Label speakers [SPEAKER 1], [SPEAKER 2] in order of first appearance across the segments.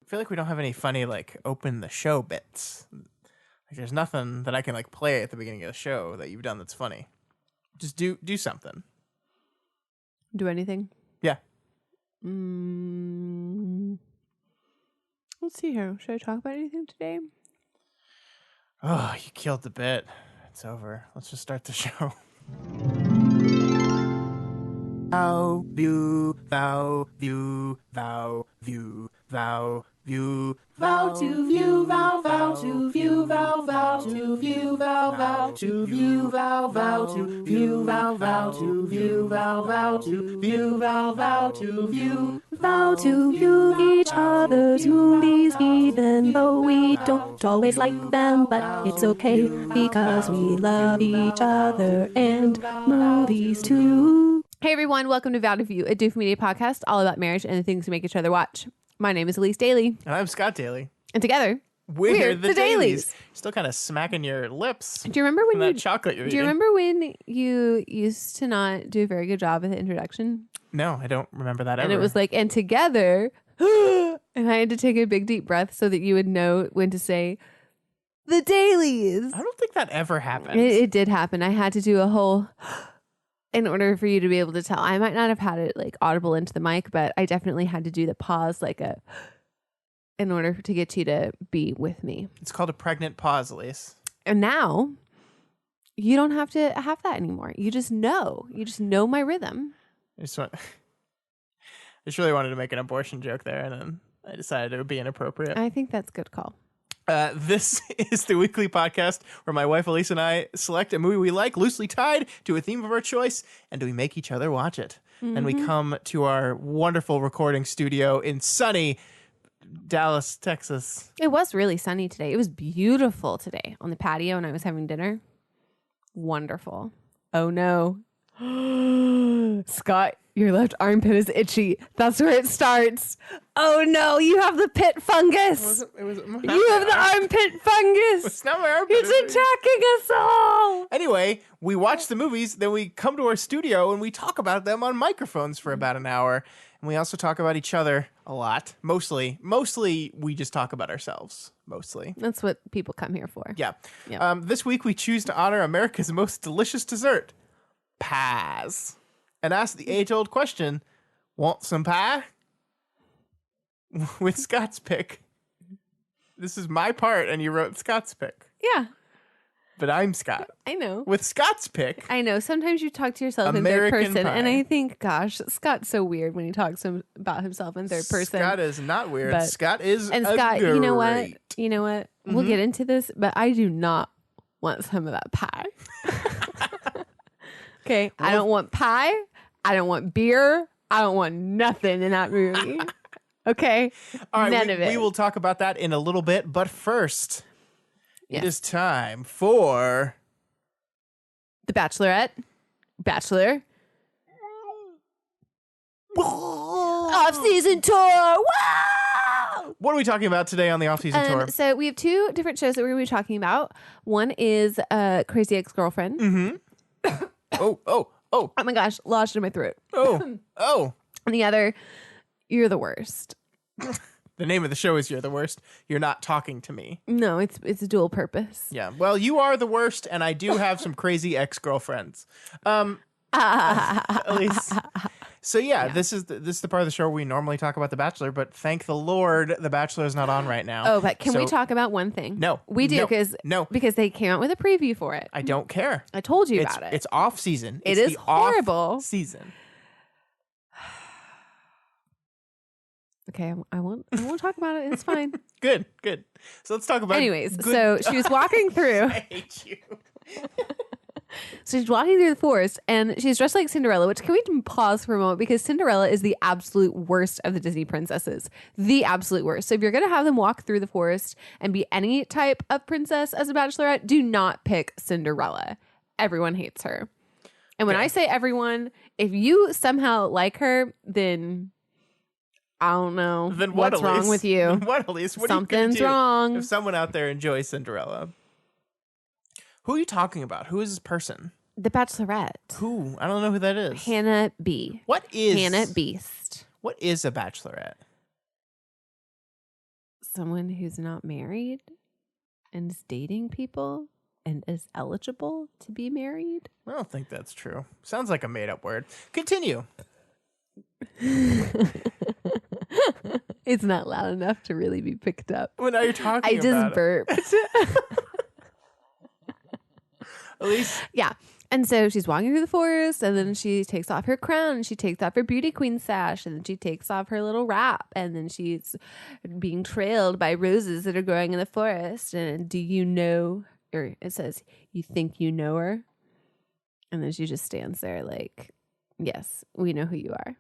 [SPEAKER 1] feel like we don't have any funny, like, open the show bits. Like, there's nothing that I can, like, play at the beginning of the show that you've done that's funny. Just do something.
[SPEAKER 2] Do anything?
[SPEAKER 1] Yeah.
[SPEAKER 2] Let's see here. Should I talk about anything today?
[SPEAKER 1] Oh, you killed the bit. It's over. Let's just start the show. Vow, view, vow, view, vow, view, vow, view, vow to view, vow, vow to view, vow, vow to view, vow, vow to view, vow, vow to view, vow, vow to view, vow, vow to view, vow, vow to view,
[SPEAKER 3] vow to view each other's movies, even though we don't always like them, but it's okay because we love each other and movies too.
[SPEAKER 2] Hey everyone, welcome to Vow to View, a Doof Media podcast all about marriage and the things we make each other watch. My name is Elyse Daly.
[SPEAKER 1] And I'm Scott Daly.
[SPEAKER 2] And together,
[SPEAKER 1] we're the Dailies. Still kind of smacking your lips.
[SPEAKER 2] Do you remember when
[SPEAKER 1] that chocolate you're eating?
[SPEAKER 2] Do you remember when you used to not do a very good job with the introduction?
[SPEAKER 1] No, I don't remember that ever.
[SPEAKER 2] And it was like, and together, and I had to take a big deep breath so that you would know when to say, the Dailies.
[SPEAKER 1] I don't think that ever happened.
[SPEAKER 2] It did happen. I had to do a whole... in order for you to be able to tell. I might not have had it like audible into the mic, but I definitely had to do the pause in order to get you to be with me.
[SPEAKER 1] It's called a pregnant pause, Elyse.
[SPEAKER 2] And now you don't have to have that anymore. You just know. You just know my rhythm.
[SPEAKER 1] I just really wanted to make an abortion joke there, and then I decided it would be inappropriate.
[SPEAKER 2] I think that's a good call.
[SPEAKER 1] This is the weekly podcast where my wife Elyse and I select a movie we like, loosely tied to a theme of our choice, and we make each other watch it. Mm-hmm. And we come to our wonderful recording studio in sunny Dallas, Texas.
[SPEAKER 2] It was really sunny today. It was beautiful today on the patio when I was having dinner. Wonderful. Oh no. Scott, your left armpit is itchy. That's where it starts. Oh no, you have the pit fungus. You have the armpit fungus.
[SPEAKER 1] It's not my armpit.
[SPEAKER 2] It's attacking us all.
[SPEAKER 1] Anyway, we watch the movies, then we come to our studio and we talk about them on microphones for about an hour. And we also talk about each other a lot. Mostly we just talk about ourselves. Mostly.
[SPEAKER 2] That's what people come here for.
[SPEAKER 1] Yeah.
[SPEAKER 2] Yep.
[SPEAKER 1] This week we choose to honor America's most delicious dessert, pies. And ask the age-old question, want some pie? With Scott's pick. This is my part, and you wrote Scott's pick.
[SPEAKER 2] Yeah.
[SPEAKER 1] But I'm Scott.
[SPEAKER 2] I know.
[SPEAKER 1] With Scott's pick.
[SPEAKER 2] I know. Sometimes you talk to yourself
[SPEAKER 1] American
[SPEAKER 2] in third person,
[SPEAKER 1] pie.
[SPEAKER 2] and I think, gosh, Scott's so weird when he talks about himself in third person.
[SPEAKER 1] Scott is not weird.
[SPEAKER 2] But,
[SPEAKER 1] Scott is
[SPEAKER 2] and Scott,
[SPEAKER 1] great.
[SPEAKER 2] you know what? Mm-hmm. We'll get into this, but I do not want some of that pie. Okay? Well, I don't want pie. I don't want beer. I don't want nothing in that movie. Okay?
[SPEAKER 1] All right,
[SPEAKER 2] None of it.
[SPEAKER 1] We will talk about that in a little bit. But first, It is time for...
[SPEAKER 2] The Bachelorette. Bachelor. Off-season tour. Wow!
[SPEAKER 1] What are we talking about today on the off-season tour?
[SPEAKER 2] So we have two different shows that we're going to be talking about. One is Crazy Ex-Girlfriend.
[SPEAKER 1] Mm-hmm. Oh
[SPEAKER 2] my gosh, lodged in my throat.
[SPEAKER 1] Oh.
[SPEAKER 2] And the other, You're the Worst.
[SPEAKER 1] The name of the show is You're the Worst. You're not talking to me.
[SPEAKER 2] No, it's a dual purpose.
[SPEAKER 1] Yeah. Well, you are the worst, and I do have some crazy ex-girlfriends. At least. So yeah, this is the part of the show where we normally talk about The Bachelor, but thank the Lord The Bachelor is not on right now.
[SPEAKER 2] Oh, but can we talk about one thing?
[SPEAKER 1] No.
[SPEAKER 2] We do, because they came out with a preview for it.
[SPEAKER 1] I don't care.
[SPEAKER 2] I told you about it.
[SPEAKER 1] It's off season.
[SPEAKER 2] It is horrible.
[SPEAKER 1] Season.
[SPEAKER 2] Okay, I won't talk about it. It's fine.
[SPEAKER 1] Good. So let's talk about.
[SPEAKER 2] Anyways, so she was walking through.
[SPEAKER 1] I hate you.
[SPEAKER 2] So she's walking through the forest, and she's dressed like Cinderella, which, can we pause for a moment? Because Cinderella is the absolute worst of the Disney princesses. The absolute worst. So if you're going to have them walk through the forest and be any type of princess as a bachelorette, do not pick Cinderella. Everyone hates her. And when I say everyone, if you somehow like her, then I don't know.
[SPEAKER 1] Then
[SPEAKER 2] what's wrong with you?
[SPEAKER 1] What, Elyse? What
[SPEAKER 2] Something's
[SPEAKER 1] are you do
[SPEAKER 2] wrong.
[SPEAKER 1] if someone out there enjoys Cinderella? Who are you talking about? Who is this person?
[SPEAKER 2] The Bachelorette.
[SPEAKER 1] Who? I don't know who that is.
[SPEAKER 2] Hannah B.
[SPEAKER 1] What is
[SPEAKER 2] Hannah Beast?
[SPEAKER 1] What is a bachelorette?
[SPEAKER 2] someone who's not married and is dating people and is eligible to be married.
[SPEAKER 1] I don't think that's true. Sounds like a made-up word. Continue.
[SPEAKER 2] It's not loud enough to really be picked up.
[SPEAKER 1] Well, now you're talking
[SPEAKER 2] I
[SPEAKER 1] about
[SPEAKER 2] just burped.
[SPEAKER 1] Elyse.
[SPEAKER 2] Yeah. And so she's walking through the forest, and then she takes off her crown, and she takes off her beauty queen sash, and then she takes off her little wrap, and then she's being trailed by roses that are growing in the forest. And do you know, or it says, you think you know her? And then she just stands there like, yes, we know who you are.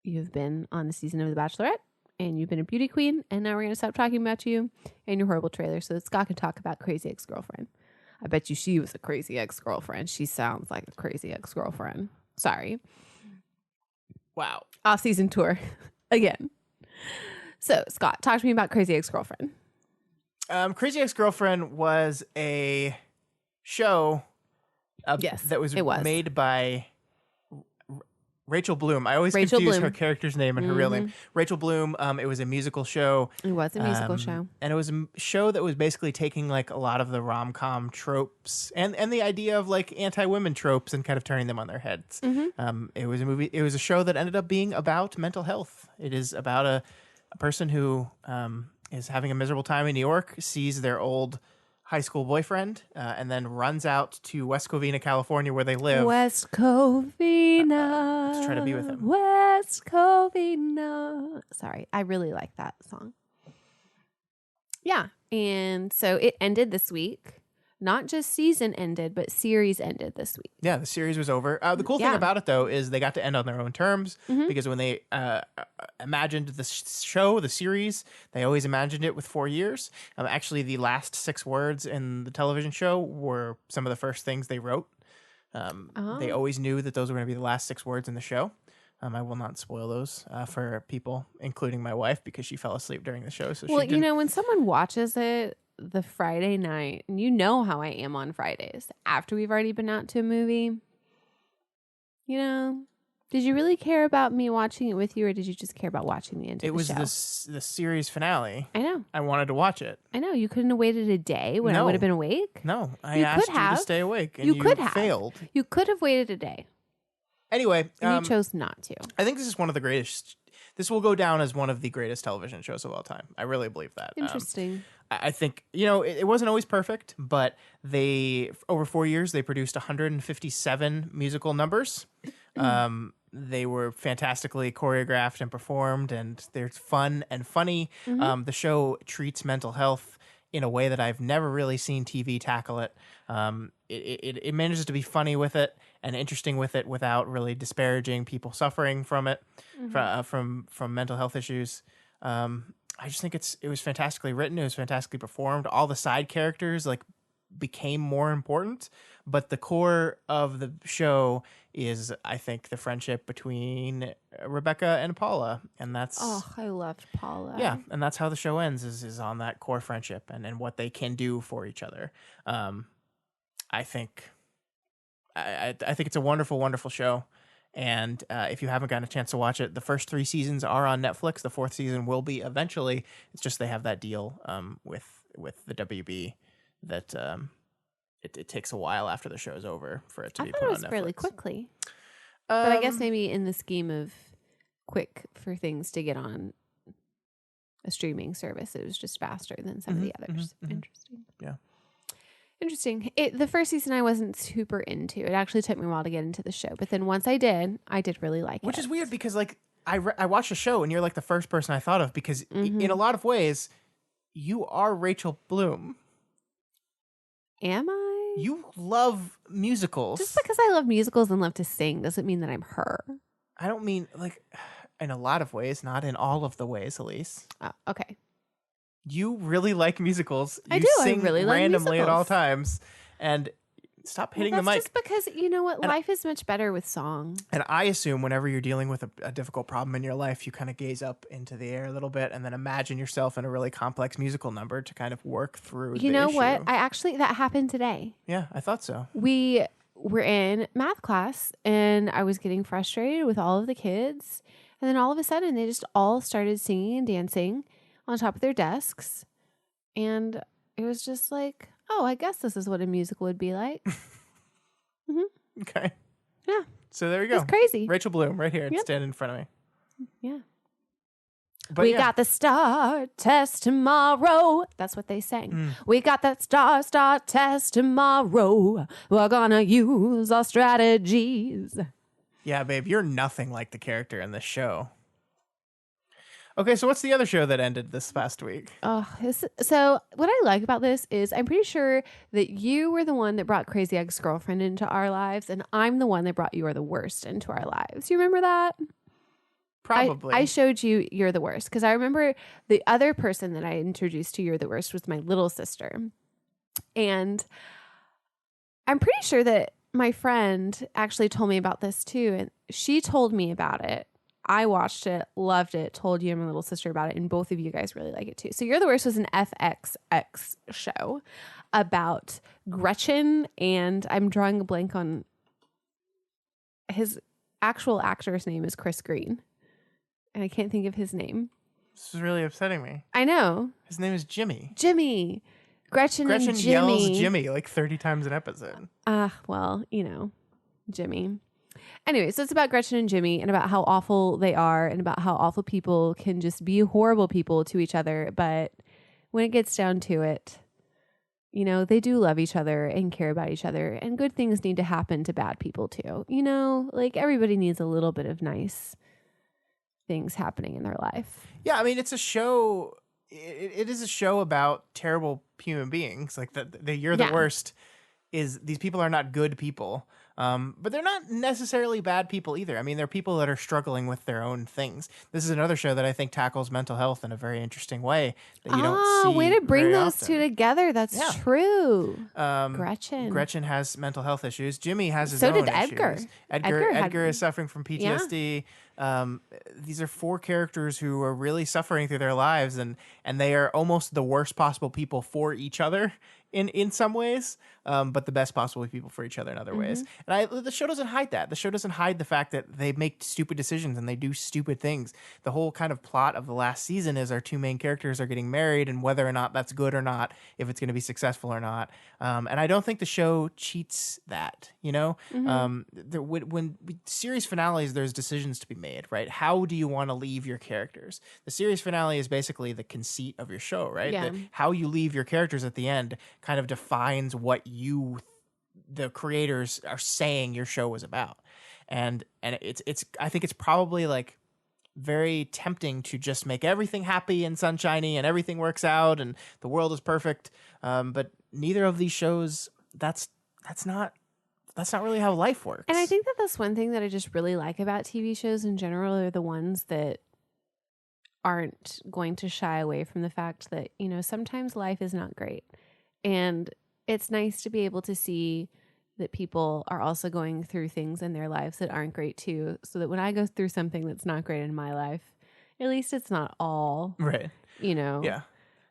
[SPEAKER 2] You've been on the season of The Bachelorette, and you've been a beauty queen, and now we're going to stop talking about you and your horrible trailer so that Scott can talk about Crazy Ex-Girlfriend. I bet you she was a crazy ex-girlfriend. She sounds like a crazy ex-girlfriend. Sorry.
[SPEAKER 1] Wow.
[SPEAKER 2] Off-season tour again. So, Scott, talk to me about Crazy Ex-Girlfriend.
[SPEAKER 1] Crazy Ex-Girlfriend was a show
[SPEAKER 2] Yes,
[SPEAKER 1] that was
[SPEAKER 2] it was.
[SPEAKER 1] made by Rachel Bloom. I always
[SPEAKER 2] Rachel
[SPEAKER 1] confuse
[SPEAKER 2] Bloom.
[SPEAKER 1] her character's name and her real name. Rachel Bloom. It was a musical show.
[SPEAKER 2] It was a musical show.
[SPEAKER 1] And it was a show that was basically taking like a lot of the rom-com tropes and the idea of like anti-women tropes and kind of turning them on their heads. It was a movie. It was a show that ended up being about mental health. It is about a person who is having a miserable time in New York, sees their old high school boyfriend, and then runs out to West Covina, California, where they live.
[SPEAKER 2] West Covina.
[SPEAKER 1] to try to be with him.
[SPEAKER 2] West Covina. Sorry, I really like that song. Yeah, and so it ended this week. Not just season ended, but series ended this week.
[SPEAKER 1] Yeah, the series was over. The cool thing about it, though, is they got to end on their own terms because when they imagined the show, the series, they always imagined it with 4 years. Actually, the last 6 words in the television show were some of the first things they wrote. They always knew that those were going to be the last 6 words in the show. I will not spoil those for people, including my wife, because she fell asleep during the show. So
[SPEAKER 2] well,
[SPEAKER 1] she didn't...
[SPEAKER 2] when someone watches it the Friday night, and you know how I am on Fridays, after we've already been out to a movie, did you really care about me watching it with you, or did you just care about watching the end of the show?
[SPEAKER 1] It was the series finale.
[SPEAKER 2] I know.
[SPEAKER 1] I wanted to watch it.
[SPEAKER 2] I know. You couldn't have waited a day when I would have been awake.
[SPEAKER 1] No, I asked you to stay awake, and you failed.
[SPEAKER 2] You could have waited a day.
[SPEAKER 1] Anyway,
[SPEAKER 2] and you chose not to.
[SPEAKER 1] I think this is one of the greatest. This will go down as one of the greatest television shows of all time. I really believe that.
[SPEAKER 2] Interesting.
[SPEAKER 1] I think, it wasn't always perfect, but over 4 years, they produced 157 musical numbers. They were fantastically choreographed and performed, and they're fun and funny. The show treats mental health in a way that I've never really seen TV tackle it. It manages to be funny with it and interesting with it without really disparaging people suffering from it, from mental health issues. I just think it was fantastically written. It was fantastically performed. All the side characters became more important, but the core of the show is, I think, the friendship between Rebecca and Paula, and that's
[SPEAKER 2] I loved Paula.
[SPEAKER 1] Yeah, and that's how the show ends is on that core friendship and what they can do for each other. I think it's a wonderful, wonderful show. And if you haven't gotten a chance to watch it, the first 3 seasons are on Netflix. The 4th season will be eventually. It's just they have that deal with the WB that it takes a while after the show's over for it to be put on Netflix. I thought it was fairly
[SPEAKER 2] quickly. But I guess maybe in the scheme of quick for things to get on a streaming service, it was just faster than some of the others. Interesting.
[SPEAKER 1] Yeah.
[SPEAKER 2] Interesting. The first season I wasn't super into. It actually took me a while to get into the show, but then once I did really like it.
[SPEAKER 1] Which is weird because I watched the show and you're the first person I thought of because in a lot of ways you are Rachel Bloom.
[SPEAKER 2] Am I?
[SPEAKER 1] You love musicals.
[SPEAKER 2] Just because I love musicals and love to sing doesn't mean that I'm her.
[SPEAKER 1] I don't mean in a lot of ways, not in all of the ways, Elyse.
[SPEAKER 2] Okay.
[SPEAKER 1] You really like musicals.
[SPEAKER 2] I do.
[SPEAKER 1] Sing
[SPEAKER 2] I really like
[SPEAKER 1] randomly
[SPEAKER 2] musicals
[SPEAKER 1] at all times. And stop hitting the mic.
[SPEAKER 2] That's just because, you know what? Life is much better with song.
[SPEAKER 1] And I assume whenever you're dealing with a difficult problem in your life, you kind of gaze up into the air a little bit and then imagine yourself in a really complex musical number to kind of work through the issue.
[SPEAKER 2] You know what? That happened today.
[SPEAKER 1] Yeah, I thought so.
[SPEAKER 2] We were in math class and I was getting frustrated with all of the kids. And then all of a sudden they just all started singing and dancing on top of their desks. And it was just like, oh, I guess this is what a musical would be like.
[SPEAKER 1] Okay.
[SPEAKER 2] Yeah.
[SPEAKER 1] So there you go.
[SPEAKER 2] It's crazy.
[SPEAKER 1] Rachel Bloom right here.
[SPEAKER 2] Yep.
[SPEAKER 1] Standing in front of me.
[SPEAKER 2] Yeah.
[SPEAKER 1] But
[SPEAKER 2] we
[SPEAKER 1] yeah.
[SPEAKER 2] got the star test tomorrow. That's what they sang. We got that star test tomorrow. We're gonna use our strategies.
[SPEAKER 1] Yeah, babe, you're nothing like the character in this show. Okay, so what's the other show that ended this past week?
[SPEAKER 2] So what I like about this is I'm pretty sure that you were the one that brought Crazy Ex-Girlfriend into our lives, and I'm the one that brought You Are the Worst into our lives. You remember that?
[SPEAKER 1] Probably.
[SPEAKER 2] I showed you You're the Worst because I remember the other person that I introduced to You're the Worst was my little sister. And I'm pretty sure that my friend actually told me about this too. And she told me about it. I watched it, loved it, told you and my little sister about it, and both of you guys really like it too. So You're the Worst was an FXX show about Gretchen, and I'm drawing a blank on his actual actor's name is Chris Green. And I can't think of his name.
[SPEAKER 1] This is really upsetting me.
[SPEAKER 2] I know.
[SPEAKER 1] His name is Jimmy.
[SPEAKER 2] Jimmy. Gretchen and Jimmy.
[SPEAKER 1] Yells Jimmy like 30 times an episode.
[SPEAKER 2] Well, Jimmy. Anyway, so it's about Gretchen and Jimmy and about how awful they are and about how awful people can just be horrible people to each other. But when it gets down to it, they do love each other and care about each other. And good things need to happen to bad people too. Like everybody needs a little bit of nice things happening in their life.
[SPEAKER 1] Yeah, I mean, it's a show. It is a show about terrible human beings. Like the You're the Worst is these people are not good people. But they're not necessarily bad people either. I mean, they're people that are struggling with their own things. This is another show that I think tackles mental health in a very interesting way that you don't see.
[SPEAKER 2] Way to bring
[SPEAKER 1] very
[SPEAKER 2] those
[SPEAKER 1] often.
[SPEAKER 2] two together. That's true.
[SPEAKER 1] Gretchen has mental health issues. Jimmy has his
[SPEAKER 2] So
[SPEAKER 1] own
[SPEAKER 2] did Edgar.
[SPEAKER 1] issues.
[SPEAKER 2] Edgar
[SPEAKER 1] Edgar is suffering from PTSD. These are four characters who are really suffering through their lives, and they are almost the worst possible people for each other in some ways, but the best possible people for each other in other ways. And the show doesn't hide that. The show doesn't hide the fact that they make stupid decisions and they do stupid things. The whole kind of plot of the last season is our two main characters are getting married and whether or not that's good or not, if it's going to be successful or not. And I don't think the show cheats that, when series finales, there's decisions to be made, right? How do you want to leave your characters? The series finale is basically the conceit of your show, right?
[SPEAKER 2] Yeah.
[SPEAKER 1] How you leave your characters at the end kind of defines what the creators are saying your show was about. And it's I think it's probably like very tempting to just make everything happy and sunshiny and everything works out and the world is perfect. But neither of these shows, that's not really how life works.
[SPEAKER 2] And I think that that's one thing that I just really like about TV shows in general are the ones that aren't going to shy away from the fact that, sometimes life is not great. And it's nice to be able to see that people are also going through things in their lives that aren't great too. So that when I go through something that's not great in my life, at least it's not all,
[SPEAKER 1] right.
[SPEAKER 2] Yeah.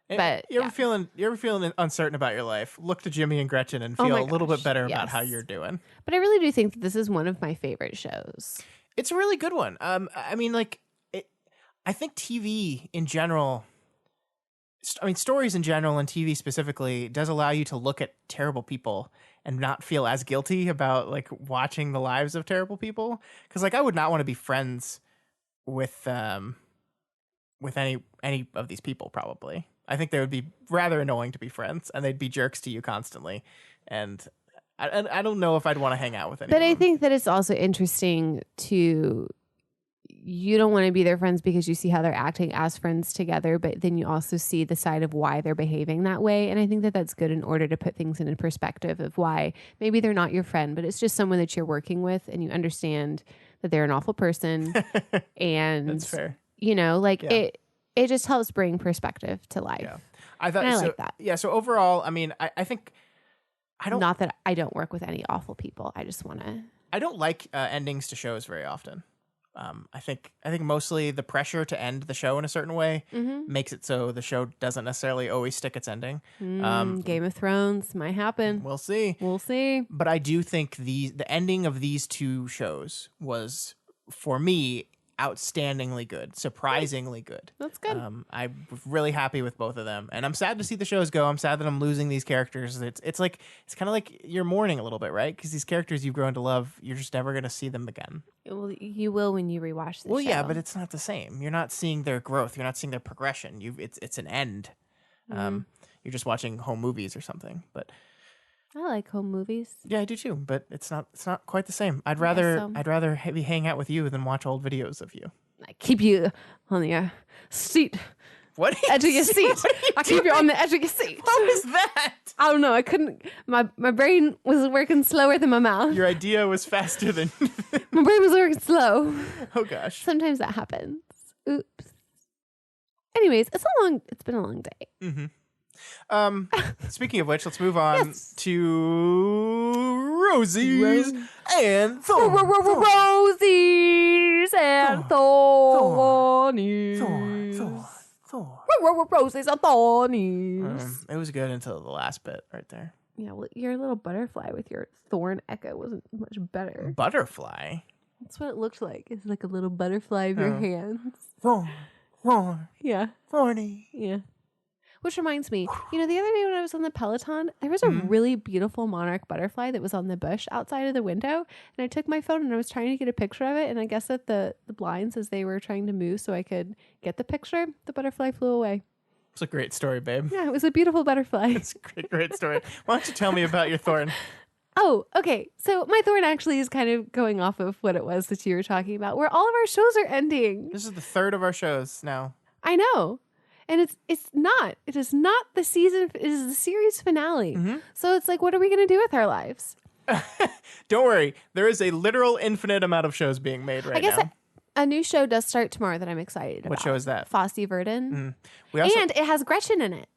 [SPEAKER 1] But you ever feeling uncertain about your life? Look to Jimmy and Gretchen and feel a little bit better about how you're doing.
[SPEAKER 2] But I really do think that this is one of my favorite shows.
[SPEAKER 1] It's a really good one. I think TV in general, stories in general and TV specifically does allow you to look at terrible people and not feel as guilty about like watching the lives of terrible people. Because I would not want to be friends with any of these people probably. I think they would be rather annoying to be friends, and they'd be jerks to you constantly. And I don't know if I'd want to hang out with anyone.
[SPEAKER 2] But I think that it's also interesting you don't want to be their friends because you see how they're acting as friends together, but then you also see the side of why they're behaving that way. And I think that that's good in order to put things in a perspective of why maybe they're not your friend, but it's just someone that you're working with and you understand that they're an awful person. And
[SPEAKER 1] that's fair.
[SPEAKER 2] It just helps bring perspective to life.
[SPEAKER 1] Yeah. I like
[SPEAKER 2] that.
[SPEAKER 1] Yeah. So overall, I think
[SPEAKER 2] not that I don't work with any awful people. I just want to.
[SPEAKER 1] I don't like endings to shows very often. I think mostly the pressure to end the show in a certain way makes it so the show doesn't necessarily always stick its ending.
[SPEAKER 2] Game of Thrones might happen.
[SPEAKER 1] We'll see. But I do think the ending of these two shows was, for me, outstandingly good, surprisingly good.
[SPEAKER 2] That's good.
[SPEAKER 1] I'm really happy with both of them, and I'm sad to see the shows go. I'm sad that I'm losing these characters. It's kind of like you're mourning a little bit, right? Because these characters you've grown to love, you're just never gonna see them again.
[SPEAKER 2] Well, you will when you rewatch the show.
[SPEAKER 1] Well, yeah, but it's not the same. You're not seeing their growth. You're not seeing their progression. It's an end. You're just watching home movies or something. But
[SPEAKER 2] I like home movies.
[SPEAKER 1] yeah, I do too. But it's not quite the same. I'd
[SPEAKER 2] guess
[SPEAKER 1] rather
[SPEAKER 2] so.
[SPEAKER 1] I'd rather be hang out with you than watch old videos of you.
[SPEAKER 2] I keep you on the seat,
[SPEAKER 1] What?
[SPEAKER 2] edge of your seat. I keep you on the edge of your seat.
[SPEAKER 1] What was that?
[SPEAKER 2] I don't know. I couldn't. My brain was working slower than my mouth.
[SPEAKER 1] Your idea was faster than.
[SPEAKER 2] My brain was working slow.
[SPEAKER 1] Oh gosh.
[SPEAKER 2] Sometimes that happens. Oops. Anyways, it's been a long day.
[SPEAKER 1] Speaking of which, let's move on
[SPEAKER 2] Yes.
[SPEAKER 1] to Rosie's and Thorn.
[SPEAKER 2] Rosies and thornies. Roses and thornies.
[SPEAKER 1] It was good until the last bit right there.
[SPEAKER 2] Yeah, well, your little butterfly with your thorn echo wasn't much better.
[SPEAKER 1] Butterfly.
[SPEAKER 2] That's what it looked like. It's like a little butterfly of your hands.
[SPEAKER 1] Thorn,
[SPEAKER 2] Yeah,
[SPEAKER 1] thorny.
[SPEAKER 2] yeah. Which reminds me, the other day when I was on the Peloton, there was a really beautiful monarch butterfly that was on the bush outside of the window. And I took my phone and I was trying to get a picture of it. And I guess that the blinds, as they were trying to move so I could get the picture, the butterfly flew away.
[SPEAKER 1] It's a great story, babe.
[SPEAKER 2] Yeah, it was a beautiful butterfly.
[SPEAKER 1] It's a great story. Why don't you tell me about your thorn?
[SPEAKER 2] Oh, okay. So my thorn actually is kind of going off of what it was that you were talking about, where all of our shows are ending.
[SPEAKER 1] This is the third of our shows now.
[SPEAKER 2] I know. And it is not the season, it is the series finale. So it's like, what are we going to do with our lives?
[SPEAKER 1] Don't worry. There is a literal infinite amount of shows being made right
[SPEAKER 2] I guess
[SPEAKER 1] now.
[SPEAKER 2] a new show does start tomorrow that I'm excited about.
[SPEAKER 1] What show is that?
[SPEAKER 2] Fosse Verdon.
[SPEAKER 1] We also,
[SPEAKER 2] And it has Gretchen in it.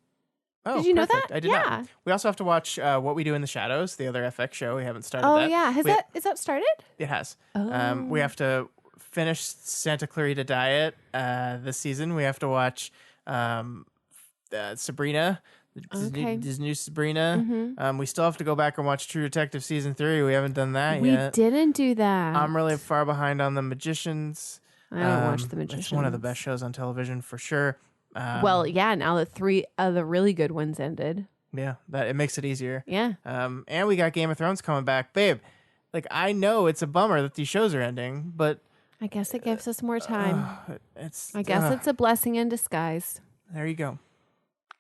[SPEAKER 1] oh,
[SPEAKER 2] did you know
[SPEAKER 1] perfect.
[SPEAKER 2] that?
[SPEAKER 1] I did
[SPEAKER 2] Yeah.
[SPEAKER 1] not. We also have to watch What We Do in the Shadows, the other FX show. We haven't started
[SPEAKER 2] Oh,
[SPEAKER 1] that.
[SPEAKER 2] yeah.
[SPEAKER 1] We-
[SPEAKER 2] Is that started?
[SPEAKER 1] It has.
[SPEAKER 2] Oh.
[SPEAKER 1] We have to finish Santa Clarita Diet this season. We have to watch Sabrina,
[SPEAKER 2] Okay.
[SPEAKER 1] this new Sabrina. We still have to go back and watch True Detective season 3. We haven't done that
[SPEAKER 2] We
[SPEAKER 1] yet.
[SPEAKER 2] didn't do that.
[SPEAKER 1] I'm really far behind on The Magicians.
[SPEAKER 2] I don't watch The Magicians.
[SPEAKER 1] It's one of the best shows on television for sure.
[SPEAKER 2] Well, yeah, now that 3 of the really good ones ended.
[SPEAKER 1] Yeah, that it makes it easier.
[SPEAKER 2] Yeah.
[SPEAKER 1] And we got Game of Thrones coming back, babe. Like, I know it's a bummer that these shows are ending, but
[SPEAKER 2] I guess it gives us more time.
[SPEAKER 1] it's.
[SPEAKER 2] I guess it's a blessing in disguise.
[SPEAKER 1] There you go.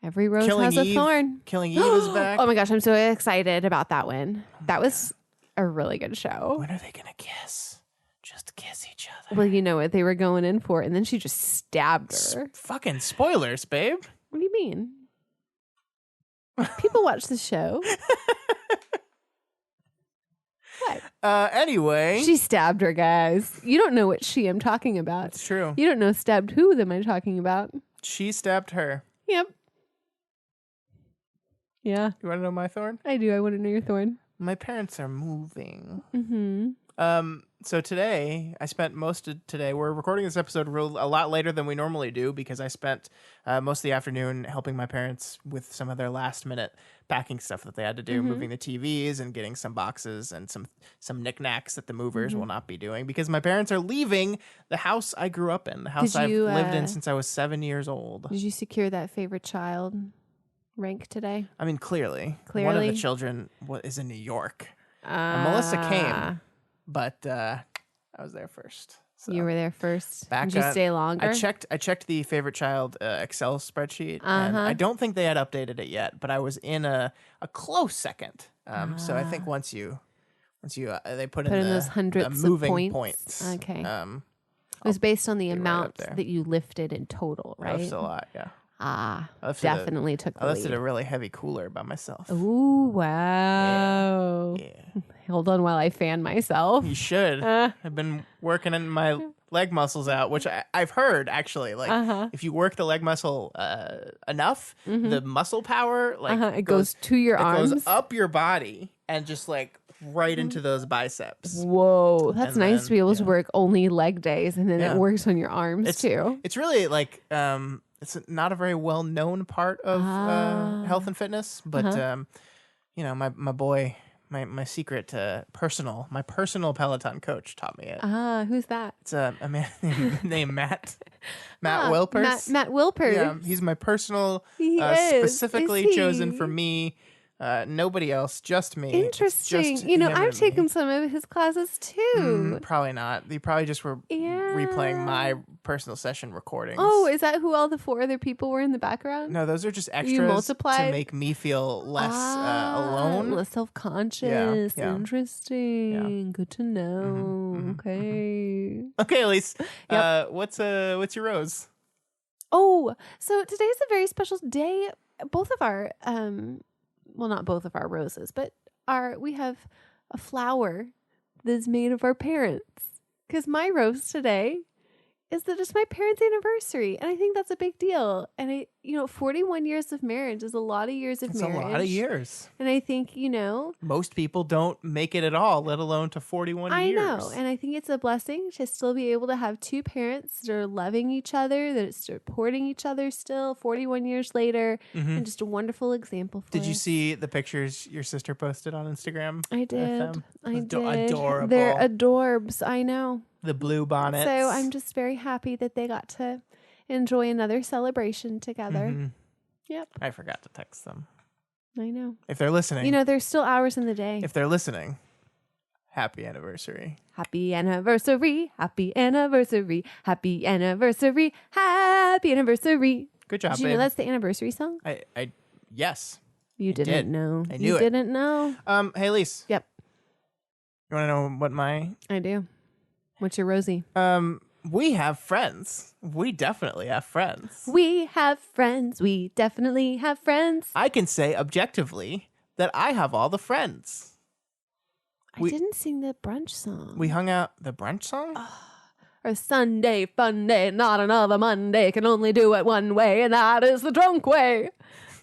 [SPEAKER 2] Every rose
[SPEAKER 1] Killing
[SPEAKER 2] has a
[SPEAKER 1] Eve.
[SPEAKER 2] thorn.
[SPEAKER 1] Killing Eve is back.
[SPEAKER 2] Oh my gosh, I'm so excited about that one. That was a really good show.
[SPEAKER 1] When are they gonna kiss? Just kiss each other.
[SPEAKER 2] Well, you know what they were going in for, and then she just stabbed her.
[SPEAKER 1] Fucking spoilers, babe.
[SPEAKER 2] What do you mean? People watch the show. What?
[SPEAKER 1] Anyway,
[SPEAKER 2] She stabbed her, guys. You don't know what she I'm talking about.
[SPEAKER 1] it's true.
[SPEAKER 2] You don't know stabbed who am I talking about.
[SPEAKER 1] She stabbed her.
[SPEAKER 2] Yep. Yeah,
[SPEAKER 1] You want to know my thorn?
[SPEAKER 2] I do. I want to know your thorn.
[SPEAKER 1] My parents are moving.
[SPEAKER 2] Mm-hmm.
[SPEAKER 1] So today, I spent most of today, we're recording this episode a lot later than we normally do because I spent most of the afternoon helping my parents with some of their last minute packing stuff that they had to do, moving the TVs and getting some boxes and some knickknacks that the movers will not be doing because my parents are leaving the house I grew up in, the house
[SPEAKER 2] Did
[SPEAKER 1] I've
[SPEAKER 2] you,
[SPEAKER 1] lived in since I was 7 years old.
[SPEAKER 2] Did you secure that favorite child rank today?
[SPEAKER 1] I mean, clearly. One of
[SPEAKER 2] Clearly?
[SPEAKER 1] the children is in New York. And Melissa came, but I was there first. So.
[SPEAKER 2] You were there first.
[SPEAKER 1] Back
[SPEAKER 2] Did you
[SPEAKER 1] on-
[SPEAKER 2] stay longer?
[SPEAKER 1] I checked the favorite child Excel spreadsheet, and I don't think they had updated it yet. But I was in a close second. So I think once you they put in
[SPEAKER 2] those
[SPEAKER 1] the
[SPEAKER 2] hundreds
[SPEAKER 1] moving
[SPEAKER 2] of points. Okay. It was based on the
[SPEAKER 1] right up
[SPEAKER 2] amount
[SPEAKER 1] there.
[SPEAKER 2] that you lifted in total,
[SPEAKER 1] I
[SPEAKER 2] right?
[SPEAKER 1] lifted a lot. Yeah,
[SPEAKER 2] Ah,
[SPEAKER 1] I lifted
[SPEAKER 2] definitely took
[SPEAKER 1] I
[SPEAKER 2] the
[SPEAKER 1] lifted
[SPEAKER 2] lead.
[SPEAKER 1] a really heavy cooler by myself.
[SPEAKER 2] Ooh, wow.
[SPEAKER 1] Yeah,
[SPEAKER 2] Hold on while I fan myself.
[SPEAKER 1] you should. I've been working in my leg muscles out, which I've heard actually. Like if you work the leg muscle enough, the muscle power
[SPEAKER 2] It goes to your
[SPEAKER 1] it
[SPEAKER 2] arms.
[SPEAKER 1] goes up your body and just like right into those biceps.
[SPEAKER 2] Whoa, that's
[SPEAKER 1] And
[SPEAKER 2] nice
[SPEAKER 1] then,
[SPEAKER 2] to be able to work only leg days, and then
[SPEAKER 1] Yeah.
[SPEAKER 2] it works on your arms too.
[SPEAKER 1] It's really like it's not a very well known part of health and fitness, but you know, my boy my secret my personal Peloton coach taught me it.
[SPEAKER 2] Who's that?
[SPEAKER 1] It's a man named Matt Wilpers.
[SPEAKER 2] Matt Wilpers.
[SPEAKER 1] Yeah, he's my personal,
[SPEAKER 2] He is.
[SPEAKER 1] specifically
[SPEAKER 2] Is
[SPEAKER 1] chosen
[SPEAKER 2] he?
[SPEAKER 1] for me. Nobody else, just me. It's
[SPEAKER 2] Interesting.
[SPEAKER 1] just
[SPEAKER 2] You know,
[SPEAKER 1] him
[SPEAKER 2] I've
[SPEAKER 1] and
[SPEAKER 2] taken
[SPEAKER 1] me.
[SPEAKER 2] some of his classes too.
[SPEAKER 1] Probably not. They probably just were replaying my personal session recordings.
[SPEAKER 2] Oh, is that who all the 4 other people were in the background?
[SPEAKER 1] No, those are just
[SPEAKER 2] You
[SPEAKER 1] extras to
[SPEAKER 2] multiplied?
[SPEAKER 1] make me feel less alone.
[SPEAKER 2] Less self-conscious.
[SPEAKER 1] Yeah.
[SPEAKER 2] Interesting. Good to know. Okay.
[SPEAKER 1] Okay, Elyse.
[SPEAKER 2] Yep.
[SPEAKER 1] What's your rose?
[SPEAKER 2] Oh, so today's a very special day. Both of our well, not both of our roses, but we have a flower that's made of our parents. Because my rose today is that it's my parents' anniversary, and I think that's a big deal. And 41 years of marriage is a lot of years of
[SPEAKER 1] It's
[SPEAKER 2] marriage.
[SPEAKER 1] a lot of years.
[SPEAKER 2] And I think,
[SPEAKER 1] Most people don't make it at all, let alone to 41
[SPEAKER 2] I
[SPEAKER 1] years.
[SPEAKER 2] know. And I think it's a blessing to still be able to have 2 parents that are loving each other, that are supporting each other still 41 years later, and just a wonderful example for
[SPEAKER 1] Did you
[SPEAKER 2] us.
[SPEAKER 1] see the pictures your sister posted on Instagram?
[SPEAKER 2] I
[SPEAKER 1] with
[SPEAKER 2] did.
[SPEAKER 1] them?
[SPEAKER 2] I did.
[SPEAKER 1] Adorable.
[SPEAKER 2] They're adorbs. I know.
[SPEAKER 1] The blue bonnets.
[SPEAKER 2] So I'm just very happy that they got to enjoy another celebration together. Yep.
[SPEAKER 1] I forgot to text them.
[SPEAKER 2] I know.
[SPEAKER 1] If they're listening.
[SPEAKER 2] There's still hours in the day.
[SPEAKER 1] If they're listening, happy anniversary.
[SPEAKER 2] Happy anniversary. Happy anniversary. Happy anniversary. Happy anniversary.
[SPEAKER 1] Good job,
[SPEAKER 2] Did you
[SPEAKER 1] babe.
[SPEAKER 2] know that's the anniversary song?
[SPEAKER 1] Yes.
[SPEAKER 2] You
[SPEAKER 1] did.
[SPEAKER 2] didn't know.
[SPEAKER 1] I knew
[SPEAKER 2] you
[SPEAKER 1] it.
[SPEAKER 2] didn't know.
[SPEAKER 1] Hey, Elyse.
[SPEAKER 2] Yep.
[SPEAKER 1] You want to know what my...
[SPEAKER 2] I do. What's your Rosie?
[SPEAKER 1] We have friends. We definitely have friends.
[SPEAKER 2] We have friends. We definitely have friends.
[SPEAKER 1] I can say objectively that I have all the friends.
[SPEAKER 2] I didn't sing the brunch song.
[SPEAKER 1] We hung out... The brunch song?
[SPEAKER 2] Or Sunday, fun day, not another Monday, can only do it one way, and that is the drunk way.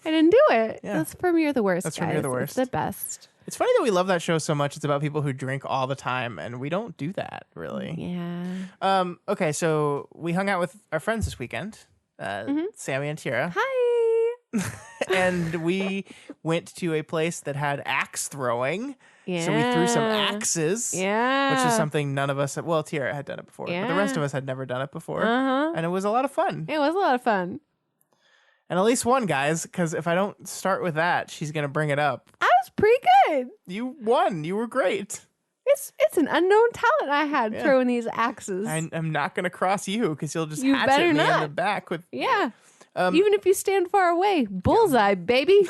[SPEAKER 2] I didn't do it.
[SPEAKER 1] Yeah.
[SPEAKER 2] That's from You're the Worst,
[SPEAKER 1] That's
[SPEAKER 2] guys.
[SPEAKER 1] from You're the Worst.
[SPEAKER 2] It's the best.
[SPEAKER 1] It's funny that we love that show so much. It's about people who drink all the time, and we don't do that, really.
[SPEAKER 2] Yeah.
[SPEAKER 1] Okay, so we hung out with our friends this weekend, Sammy and Tira.
[SPEAKER 2] Hi.
[SPEAKER 1] And we went to a place that had axe throwing.
[SPEAKER 2] Yeah.
[SPEAKER 1] So we threw some axes.
[SPEAKER 2] Yeah.
[SPEAKER 1] Which is something none of us, well, Tira had done it before, but the rest
[SPEAKER 2] Yeah.
[SPEAKER 1] of us had never done it before.
[SPEAKER 2] Uh-huh.
[SPEAKER 1] And it was a lot of fun.
[SPEAKER 2] It was a lot of fun.
[SPEAKER 1] And at least one, guys, because if I don't start with that, she's going to bring it up.
[SPEAKER 2] I was pretty good.
[SPEAKER 1] You won. You were great.
[SPEAKER 2] It's an unknown talent I had throwing these axes.
[SPEAKER 1] I'm not going to cross you because you'll just
[SPEAKER 2] You
[SPEAKER 1] hatchet
[SPEAKER 2] better
[SPEAKER 1] me in the
[SPEAKER 2] not.
[SPEAKER 1] back with...
[SPEAKER 2] Yeah. Even if you stand far away, bullseye, baby.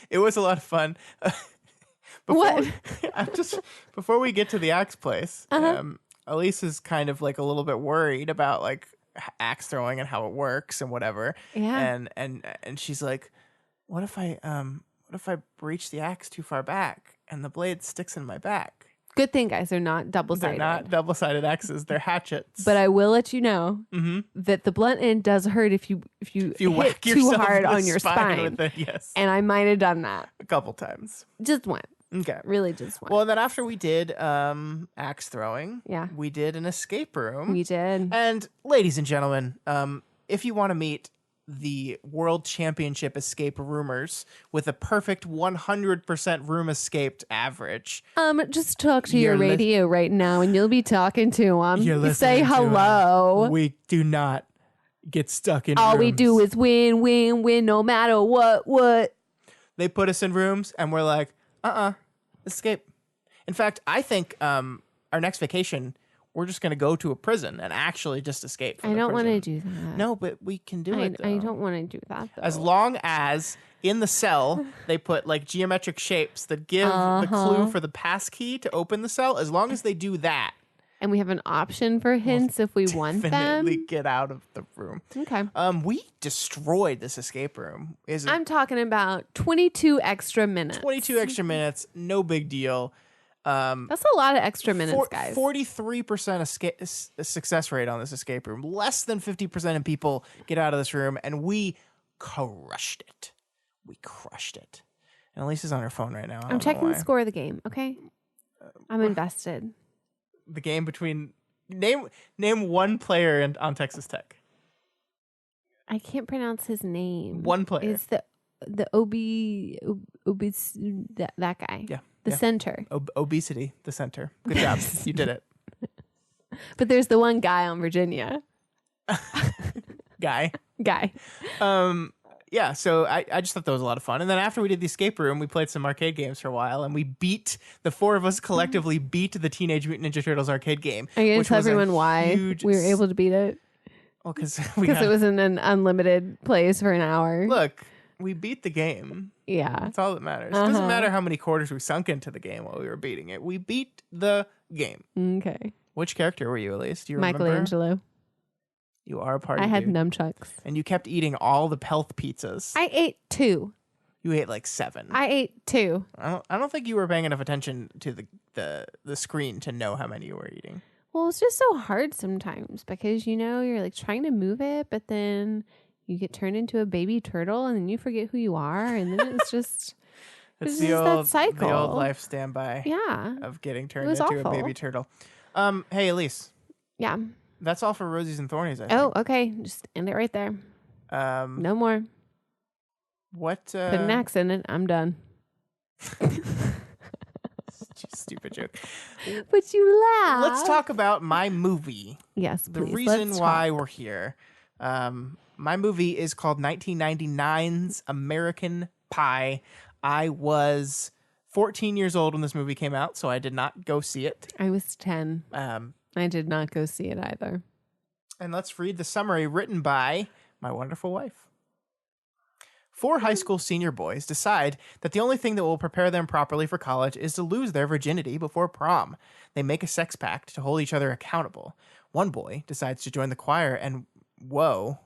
[SPEAKER 1] It was a lot of fun.
[SPEAKER 2] What?
[SPEAKER 1] Before we get to the axe place, Elyse is kind of like a little bit worried about like axe throwing and how it works and whatever.
[SPEAKER 2] Yeah.
[SPEAKER 1] And she's like, what if I reach the axe too far back and the blade sticks in my back?
[SPEAKER 2] Good thing, guys, they're not double-sided.
[SPEAKER 1] They're not double-sided axes; they're hatchets.
[SPEAKER 2] But I will let you know that the blunt end does hurt if you hit
[SPEAKER 1] whack
[SPEAKER 2] too
[SPEAKER 1] yourself
[SPEAKER 2] hard
[SPEAKER 1] in the
[SPEAKER 2] on your spine.
[SPEAKER 1] with it, yes,
[SPEAKER 2] And I might have done that.
[SPEAKER 1] a couple times.
[SPEAKER 2] Just one.
[SPEAKER 1] Okay.
[SPEAKER 2] Really just one.
[SPEAKER 1] Well, then after we did axe throwing,
[SPEAKER 2] Yeah.
[SPEAKER 1] we did an escape room.
[SPEAKER 2] We did.
[SPEAKER 1] And ladies and gentlemen, if you want to meet the World Championship escape roomers with a perfect 100% room escaped average,
[SPEAKER 2] Just talk to your
[SPEAKER 1] You're
[SPEAKER 2] radio right now and you'll be talking to them.
[SPEAKER 1] you're
[SPEAKER 2] You
[SPEAKER 1] listening
[SPEAKER 2] say
[SPEAKER 1] to
[SPEAKER 2] hello.
[SPEAKER 1] we do not get stuck in
[SPEAKER 2] All
[SPEAKER 1] rooms.
[SPEAKER 2] we do is win, win, win, no matter what.
[SPEAKER 1] They put us in rooms and we're like, escape. In fact, I think our next vacation, we're just going to go to a prison and actually just escape from
[SPEAKER 2] I
[SPEAKER 1] the
[SPEAKER 2] don't want to
[SPEAKER 1] prison.
[SPEAKER 2] do that.
[SPEAKER 1] No, but we can do it.
[SPEAKER 2] I
[SPEAKER 1] though.
[SPEAKER 2] don't want to do that, though.
[SPEAKER 1] As long as in the cell they put like geometric shapes that give the clue for the pass key to open the cell, as long as they do that,
[SPEAKER 2] And we have an option for hints if we want them.
[SPEAKER 1] definitely get out of the room.
[SPEAKER 2] Okay.
[SPEAKER 1] We destroyed this escape room. Is it
[SPEAKER 2] I'm talking about 22 extra minutes.
[SPEAKER 1] 22 extra minutes? No big deal.
[SPEAKER 2] That's a lot of extra minutes, guys.
[SPEAKER 1] 43% success rate on this escape room. Less than 50% of people get out of this room, and we crushed it. We crushed it. And Elyse is on her phone right now.
[SPEAKER 2] I'm checking the score of the game, okay? I'm invested.
[SPEAKER 1] The game between name one player on Texas Tech.
[SPEAKER 2] I can't pronounce his name.
[SPEAKER 1] One player.
[SPEAKER 2] It's the that guy.
[SPEAKER 1] Yeah.
[SPEAKER 2] The center.
[SPEAKER 1] Obesity, the center. Good job. You did it.
[SPEAKER 2] But there's the one guy on Virginia.
[SPEAKER 1] Guy. Yeah, so I just thought that was a lot of fun. And then after we did the escape room, we played some arcade games for a while, and the four of us collectively beat the Teenage Mutant Ninja Turtles arcade game.
[SPEAKER 2] Are you going to tell everyone why we were able to beat it?
[SPEAKER 1] Well, because
[SPEAKER 2] it was in an unlimited place for an hour.
[SPEAKER 1] Look, we beat the game.
[SPEAKER 2] Yeah.
[SPEAKER 1] That's all that matters. It doesn't matter how many quarters we sunk into the game while we were beating it. We beat the game.
[SPEAKER 2] Okay.
[SPEAKER 1] Which character were you, Elyse? Do you remember?
[SPEAKER 2] Michelangelo.
[SPEAKER 1] You are a party
[SPEAKER 2] I had
[SPEAKER 1] dude.
[SPEAKER 2] numchucks.
[SPEAKER 1] And you kept eating all the health pizzas.
[SPEAKER 2] I ate 2.
[SPEAKER 1] You ate like 7.
[SPEAKER 2] I ate 2.
[SPEAKER 1] I don't think you were paying enough attention to the screen to know how many you were eating.
[SPEAKER 2] Well, it's just so hard sometimes because, you're like trying to move it, but then you get turned into a baby turtle and then you forget who you are. And then it's just,
[SPEAKER 1] it's
[SPEAKER 2] that cycle.
[SPEAKER 1] The old life standby
[SPEAKER 2] yeah.
[SPEAKER 1] of getting turned into
[SPEAKER 2] awful.
[SPEAKER 1] a baby turtle. Hey, Elyse.
[SPEAKER 2] Yeah.
[SPEAKER 1] That's all for Rosies and Thornies, I think.
[SPEAKER 2] Oh, okay. Just end it right there. No more.
[SPEAKER 1] What?
[SPEAKER 2] Put an axe in it. I'm done.
[SPEAKER 1] Stupid joke.
[SPEAKER 2] But you laugh.
[SPEAKER 1] Let's talk about my movie.
[SPEAKER 2] Yes,
[SPEAKER 1] The
[SPEAKER 2] please.
[SPEAKER 1] reason why we're here. My movie is called 1999's American Pie. I was 14 years old when this movie came out, so I did not go see it.
[SPEAKER 2] I was 10. I did not go see it either.
[SPEAKER 1] And let's read the summary written by my wonderful wife. 4 high school senior boys decide that the only thing that will prepare them properly for college is to lose their virginity before prom. They make a sex pact to hold each other accountable. One boy decides to join the choir and whoa.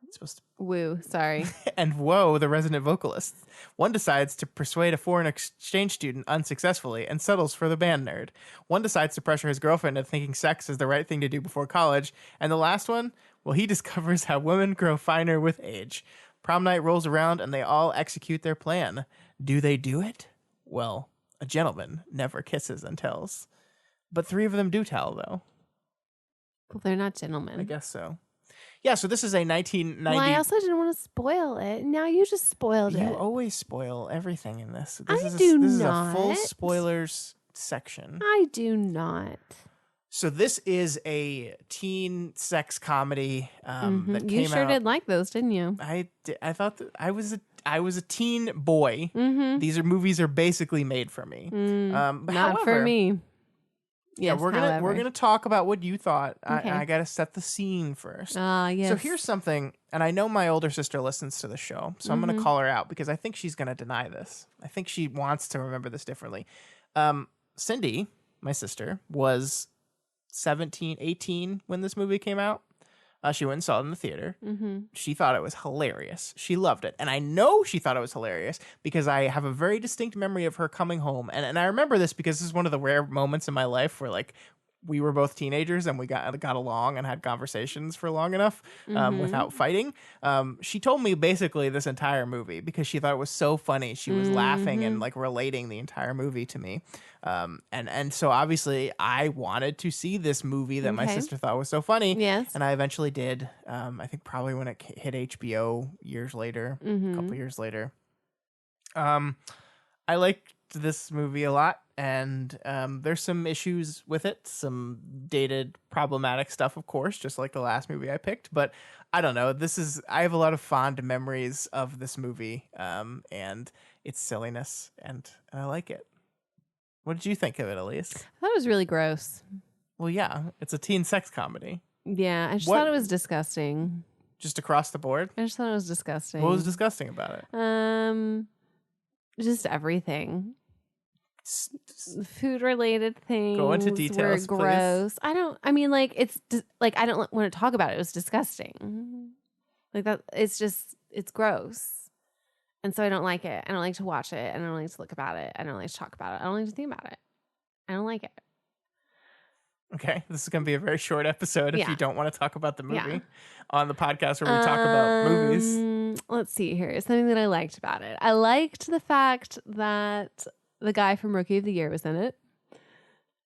[SPEAKER 1] It's supposed to
[SPEAKER 2] Woo, sorry.
[SPEAKER 1] and whoa, the resident vocalist. One decides to persuade a foreign exchange student unsuccessfully and settles for the band nerd. One decides to pressure his girlfriend into thinking sex is the right thing to do before college. And the last one, well, he discovers how women grow finer with age. Prom night rolls around and they all execute their plan. Do they do it? Well, a gentleman never kisses and tells. But 3 of them do tell, though.
[SPEAKER 2] Well, they're not gentlemen.
[SPEAKER 1] I guess so. Yeah, so this is a 1990...
[SPEAKER 2] Well, I also didn't want to spoil it. Now you just spoiled it.
[SPEAKER 1] You always spoil everything in this.
[SPEAKER 2] This
[SPEAKER 1] is
[SPEAKER 2] not.
[SPEAKER 1] A full spoilers section.
[SPEAKER 2] I do not.
[SPEAKER 1] So this is a teen sex comedy that came out.
[SPEAKER 2] You sure did like those, didn't you?
[SPEAKER 1] I thought that I was a teen boy.
[SPEAKER 2] Mm-hmm.
[SPEAKER 1] These movies are basically made for me.
[SPEAKER 2] Not for me.
[SPEAKER 1] Yeah,
[SPEAKER 2] Yes,
[SPEAKER 1] we're gonna talk about what you thought.
[SPEAKER 2] Okay.
[SPEAKER 1] I gotta set the scene first.
[SPEAKER 2] Yes.
[SPEAKER 1] So here's something, and I know my older sister listens to the show, so I'm gonna call her out because I think she's gonna deny this. I think she wants to remember this differently. Cindy, my sister, was 17, 18 when this movie came out. She went and saw it in the theater.
[SPEAKER 2] Mm-hmm.
[SPEAKER 1] She thought it was hilarious. She loved it. And I know she thought it was hilarious because I have a very distinct memory of her coming home. And I remember this because this is one of the rare moments in my life where, like, we were both teenagers and we got along and had conversations for long enough without fighting. She told me basically this entire movie because she thought it was so funny. She was laughing and like relating the entire movie to me. And so obviously I wanted to see this movie that my sister thought was so funny.
[SPEAKER 2] Yes.
[SPEAKER 1] And I eventually did. I think probably when it hit HBO years later, a couple years later. I liked this movie a lot. And there's some issues with it, some dated, problematic stuff, of course, just like the last movie I picked. But I don't know. I have a lot of fond memories of this movie and its silliness, and I like it. What did you think of it, Elyse?
[SPEAKER 2] I thought it was really gross.
[SPEAKER 1] Well, yeah, it's a teen sex comedy.
[SPEAKER 2] Yeah, I just thought it was disgusting.
[SPEAKER 1] Just across the board?
[SPEAKER 2] I just thought it was disgusting.
[SPEAKER 1] What was disgusting about it?
[SPEAKER 2] Just everything. Food related things.
[SPEAKER 1] Go into details,
[SPEAKER 2] were gross. Please. I don't want to talk about it. It was disgusting. Like that. It's gross. And so I don't like it. I don't like to watch it. I don't like to look about it. I don't like to talk about it. I don't like to think about it. I don't like it.
[SPEAKER 1] Okay. This is going to be a very short episode if you don't want to talk about the movie on the podcast where we talk about movies.
[SPEAKER 2] Let's see here. Something that I liked about it. I liked the fact that the guy from Rookie of the Year was in it.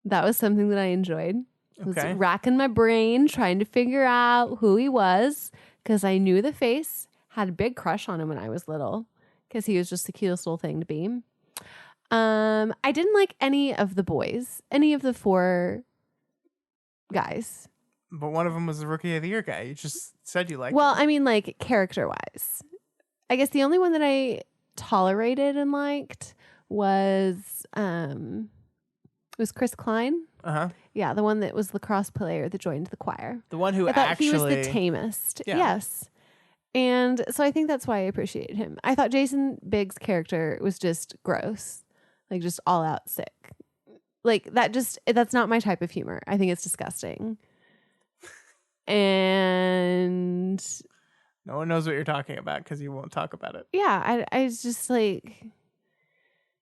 [SPEAKER 2] That was something that I enjoyed. I was racking my brain trying to figure out who he was because I knew the face. Had a big crush on him when I was little because he was just the cutest little thing to be. I didn't like any of the boys, any of the 4 guys.
[SPEAKER 1] But one of them was the Rookie of the Year guy. You just said you liked
[SPEAKER 2] Well,
[SPEAKER 1] him.
[SPEAKER 2] I mean, like character wise, I guess the only one that I tolerated and liked was Chris Klein.
[SPEAKER 1] Uh-huh.
[SPEAKER 2] Yeah, the one that was lacrosse player that joined the choir.
[SPEAKER 1] The one who
[SPEAKER 2] I thought
[SPEAKER 1] actually...
[SPEAKER 2] he was the tamest.
[SPEAKER 1] Yeah.
[SPEAKER 2] Yes. And so I think that's why I appreciated him. I thought Jason Biggs' character was just gross. Like just all out sick. Like that's not my type of humor. I think it's disgusting. And
[SPEAKER 1] no one knows what you're talking about because you won't talk about it.
[SPEAKER 2] yeah, I was just like,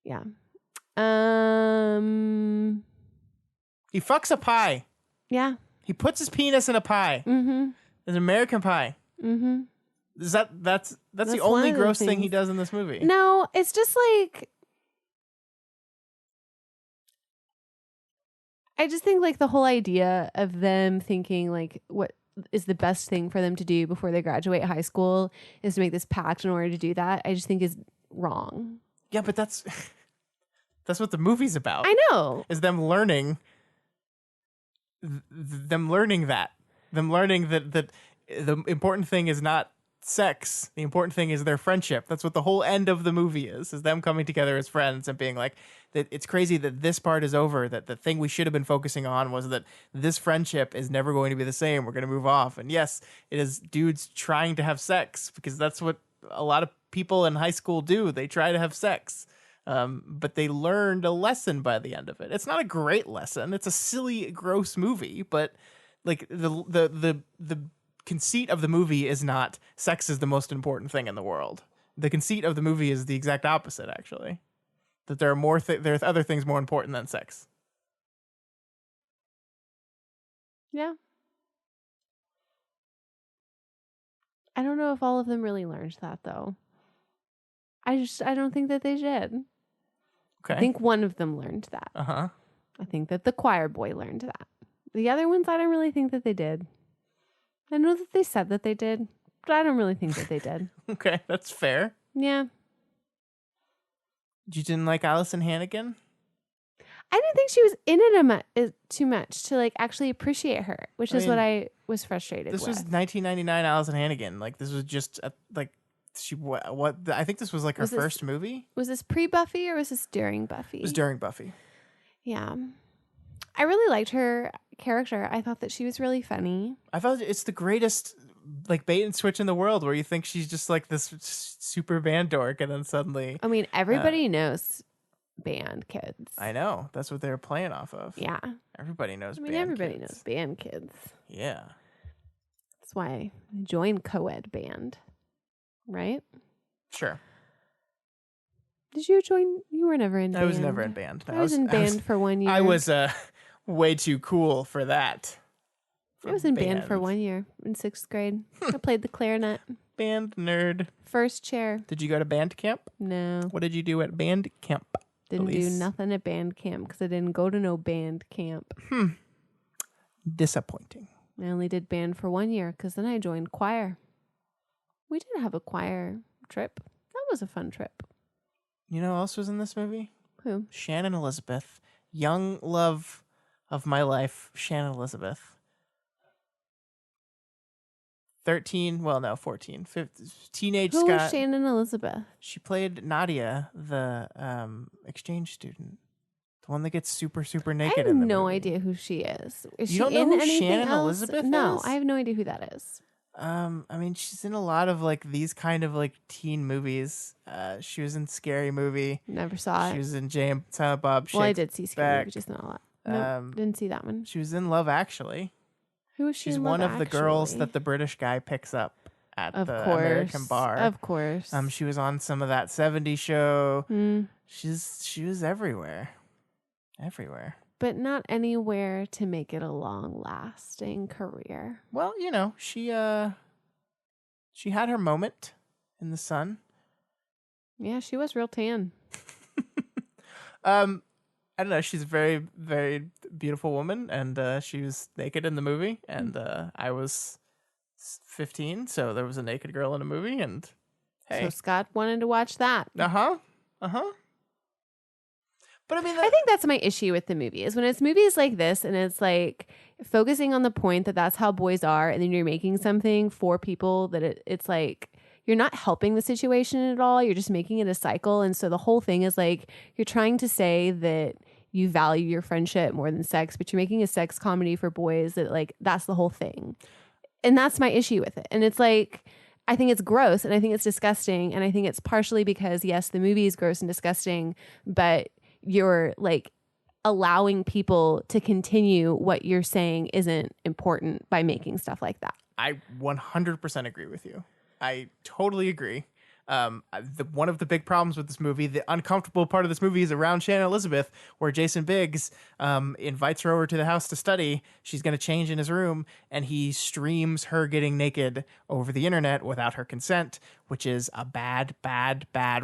[SPEAKER 2] yeah.
[SPEAKER 1] He fucks a pie.
[SPEAKER 2] Yeah.
[SPEAKER 1] He puts his penis in a pie.
[SPEAKER 2] Mm-hmm.
[SPEAKER 1] An American pie.
[SPEAKER 2] Mm-hmm.
[SPEAKER 1] That's the
[SPEAKER 2] one
[SPEAKER 1] only
[SPEAKER 2] of the
[SPEAKER 1] gross thing he
[SPEAKER 2] things.
[SPEAKER 1] does in this movie.
[SPEAKER 2] No, it's just like I just think like the whole idea of them thinking like what is the best thing for them to do before they graduate high school is to make this pact in order to do that. I just think is wrong.
[SPEAKER 1] Yeah, but that's what the movie's about.
[SPEAKER 2] I know.
[SPEAKER 1] Is them learning that them learning that the important thing is not sex. The important thing is their friendship. That's what the whole end of the movie is them coming together as friends and being like that. It's crazy that this part is over, that the thing we should have been focusing on was that this friendship is never going to be the same. We're going to move off. And yes, it is dudes trying to have sex because that's what a lot of people in high school do. They try to have sex. But they learned a lesson by the end of it. It's not a great lesson. It's a silly, gross movie, but like the conceit of the movie is not sex is the most important thing in the world. The conceit of the movie is the exact opposite, actually. That there are there's other things more important than sex.
[SPEAKER 2] Yeah. I don't know if all of them really learned that though. I don't think that they did.
[SPEAKER 1] Okay.
[SPEAKER 2] I think one of them learned that.
[SPEAKER 1] Uh-huh.
[SPEAKER 2] I think that the choir boy learned that. The other ones, I don't really think that they did. I know that they said that they did, but I don't really think that they did.
[SPEAKER 1] Okay, that's fair.
[SPEAKER 2] Yeah.
[SPEAKER 1] You didn't like Allison Hannigan?
[SPEAKER 2] I didn't think she was in it too much to like actually appreciate her, which is what I was frustrated
[SPEAKER 1] This
[SPEAKER 2] with.
[SPEAKER 1] was 1999 Allison Hannigan. Like, this was just what I think this was like her first movie.
[SPEAKER 2] Was this pre-Buffy or was this during Buffy?
[SPEAKER 1] It was during Buffy.
[SPEAKER 2] Yeah. I really liked her character. I thought that she was really funny.
[SPEAKER 1] I thought it's the greatest like bait and switch in the world where you think she's just like this super band dork and then suddenly
[SPEAKER 2] I mean, everybody knows band kids.
[SPEAKER 1] I know. That's what they were playing off of.
[SPEAKER 2] Yeah.
[SPEAKER 1] Everybody knows
[SPEAKER 2] I mean,
[SPEAKER 1] band
[SPEAKER 2] everybody
[SPEAKER 1] kids.
[SPEAKER 2] knows band kids.
[SPEAKER 1] Yeah.
[SPEAKER 2] That's why I joined co-ed band. Right?
[SPEAKER 1] Sure.
[SPEAKER 2] Did you join? You were never in band.
[SPEAKER 1] I was never in band.
[SPEAKER 2] I was in band for 1 year.
[SPEAKER 1] I was way too cool for that.
[SPEAKER 2] I was in band for 1 year in 6th grade. I played the clarinet.
[SPEAKER 1] Band nerd.
[SPEAKER 2] First chair.
[SPEAKER 1] Did you go to band camp?
[SPEAKER 2] No.
[SPEAKER 1] What did you do at band camp?
[SPEAKER 2] Didn't do
[SPEAKER 1] Elyse?
[SPEAKER 2] nothing at band camp because I didn't go to no band camp.
[SPEAKER 1] Disappointing.
[SPEAKER 2] I only did band for 1 year because then I joined choir. We did have a choir trip. That was a fun trip.
[SPEAKER 1] You know who else was in this movie?
[SPEAKER 2] Who?
[SPEAKER 1] Shannon Elizabeth. Young love of my life, Shannon Elizabeth. 14, 15, teenage
[SPEAKER 2] Who was
[SPEAKER 1] Scott.
[SPEAKER 2] Shannon Elizabeth?
[SPEAKER 1] She played Nadia, the exchange student. The one that gets super, super
[SPEAKER 2] I
[SPEAKER 1] naked
[SPEAKER 2] have
[SPEAKER 1] in the
[SPEAKER 2] no
[SPEAKER 1] movie.
[SPEAKER 2] idea who she is. Is
[SPEAKER 1] You
[SPEAKER 2] she
[SPEAKER 1] don't know
[SPEAKER 2] in
[SPEAKER 1] who
[SPEAKER 2] anything
[SPEAKER 1] Shannon
[SPEAKER 2] else?
[SPEAKER 1] Elizabeth
[SPEAKER 2] No,
[SPEAKER 1] is?
[SPEAKER 2] I have no idea who that is.
[SPEAKER 1] I mean, she's in a lot of like these kind of like teen movies. She was in Scary Movie.
[SPEAKER 2] Never saw
[SPEAKER 1] She
[SPEAKER 2] it.
[SPEAKER 1] was in Jam Silent Bob.
[SPEAKER 2] Well, I
[SPEAKER 1] Shakes
[SPEAKER 2] did see Scary,
[SPEAKER 1] Back.
[SPEAKER 2] but just not a lot. No, didn't see that one.
[SPEAKER 1] She was in Love Actually.
[SPEAKER 2] Who is she?
[SPEAKER 1] She's
[SPEAKER 2] in
[SPEAKER 1] one
[SPEAKER 2] Love
[SPEAKER 1] of the girls
[SPEAKER 2] Actually?
[SPEAKER 1] that the British guy picks up at
[SPEAKER 2] Of
[SPEAKER 1] the
[SPEAKER 2] course,
[SPEAKER 1] American bar.
[SPEAKER 2] Of course.
[SPEAKER 1] She was on some of that 70s show.
[SPEAKER 2] Mm,
[SPEAKER 1] She was everywhere. Everywhere.
[SPEAKER 2] but not anywhere to make it a long-lasting career.
[SPEAKER 1] Well, you know, she had her moment in the sun.
[SPEAKER 2] Yeah, she was real tan.
[SPEAKER 1] I don't know. She's a very, very beautiful woman, and she was naked in the movie. And I was 15, so there was a naked girl in a movie. And hey,
[SPEAKER 2] So Scott wanted to watch that.
[SPEAKER 1] uh huh. But I mean,
[SPEAKER 2] I think that's my issue with the movie is when it's movies like this and it's like focusing on the point that that's how boys are, and then you're making something for people that it's like you're not helping the situation at all. You're just making it a cycle. And so the whole thing is like you're trying to say that you value your friendship more than sex, but you're making a sex comedy for boys that like that's the whole thing. And that's my issue with it. And it's like I think it's gross and I think it's disgusting. And I think it's partially because, yes, the movie is gross and disgusting, but you're like allowing people to continue what you're saying isn't important by making stuff like that.
[SPEAKER 1] I 100% agree with you. I totally agree. One of the big problems with this movie, the uncomfortable part of this movie, is around Shannon Elizabeth, where Jason Biggs invites her over to the house to study. She's going to change in his room, and he streams her getting naked over the internet without her consent, which is a bad,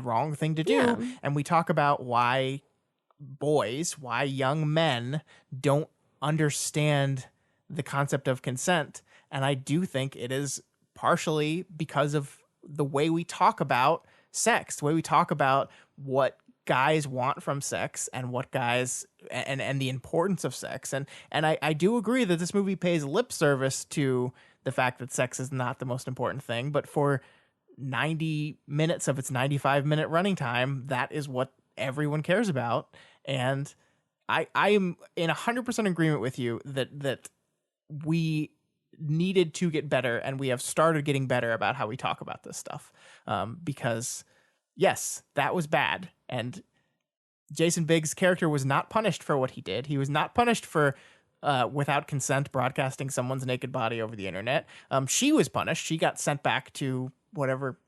[SPEAKER 1] wrong thing to do.
[SPEAKER 2] Yeah.
[SPEAKER 1] And we talk about why young men don't understand the concept of consent. And I do think it is partially because of the way we talk about sex, the way we talk about what guys want from sex and what guys and the importance of sex. And I do agree that this movie pays lip service to the fact that sex is not the most important thing, but for 90 minutes of its 95-minute running time, that is what everyone cares about. And I am in 100% agreement with you that we needed to get better, and we have started getting better about how we talk about this stuff. Because yes, that was bad. And Jason Biggs' character was not punished for what he did. He was not punished for without consent broadcasting someone's naked body over the internet. She was punished. She got sent back to whatever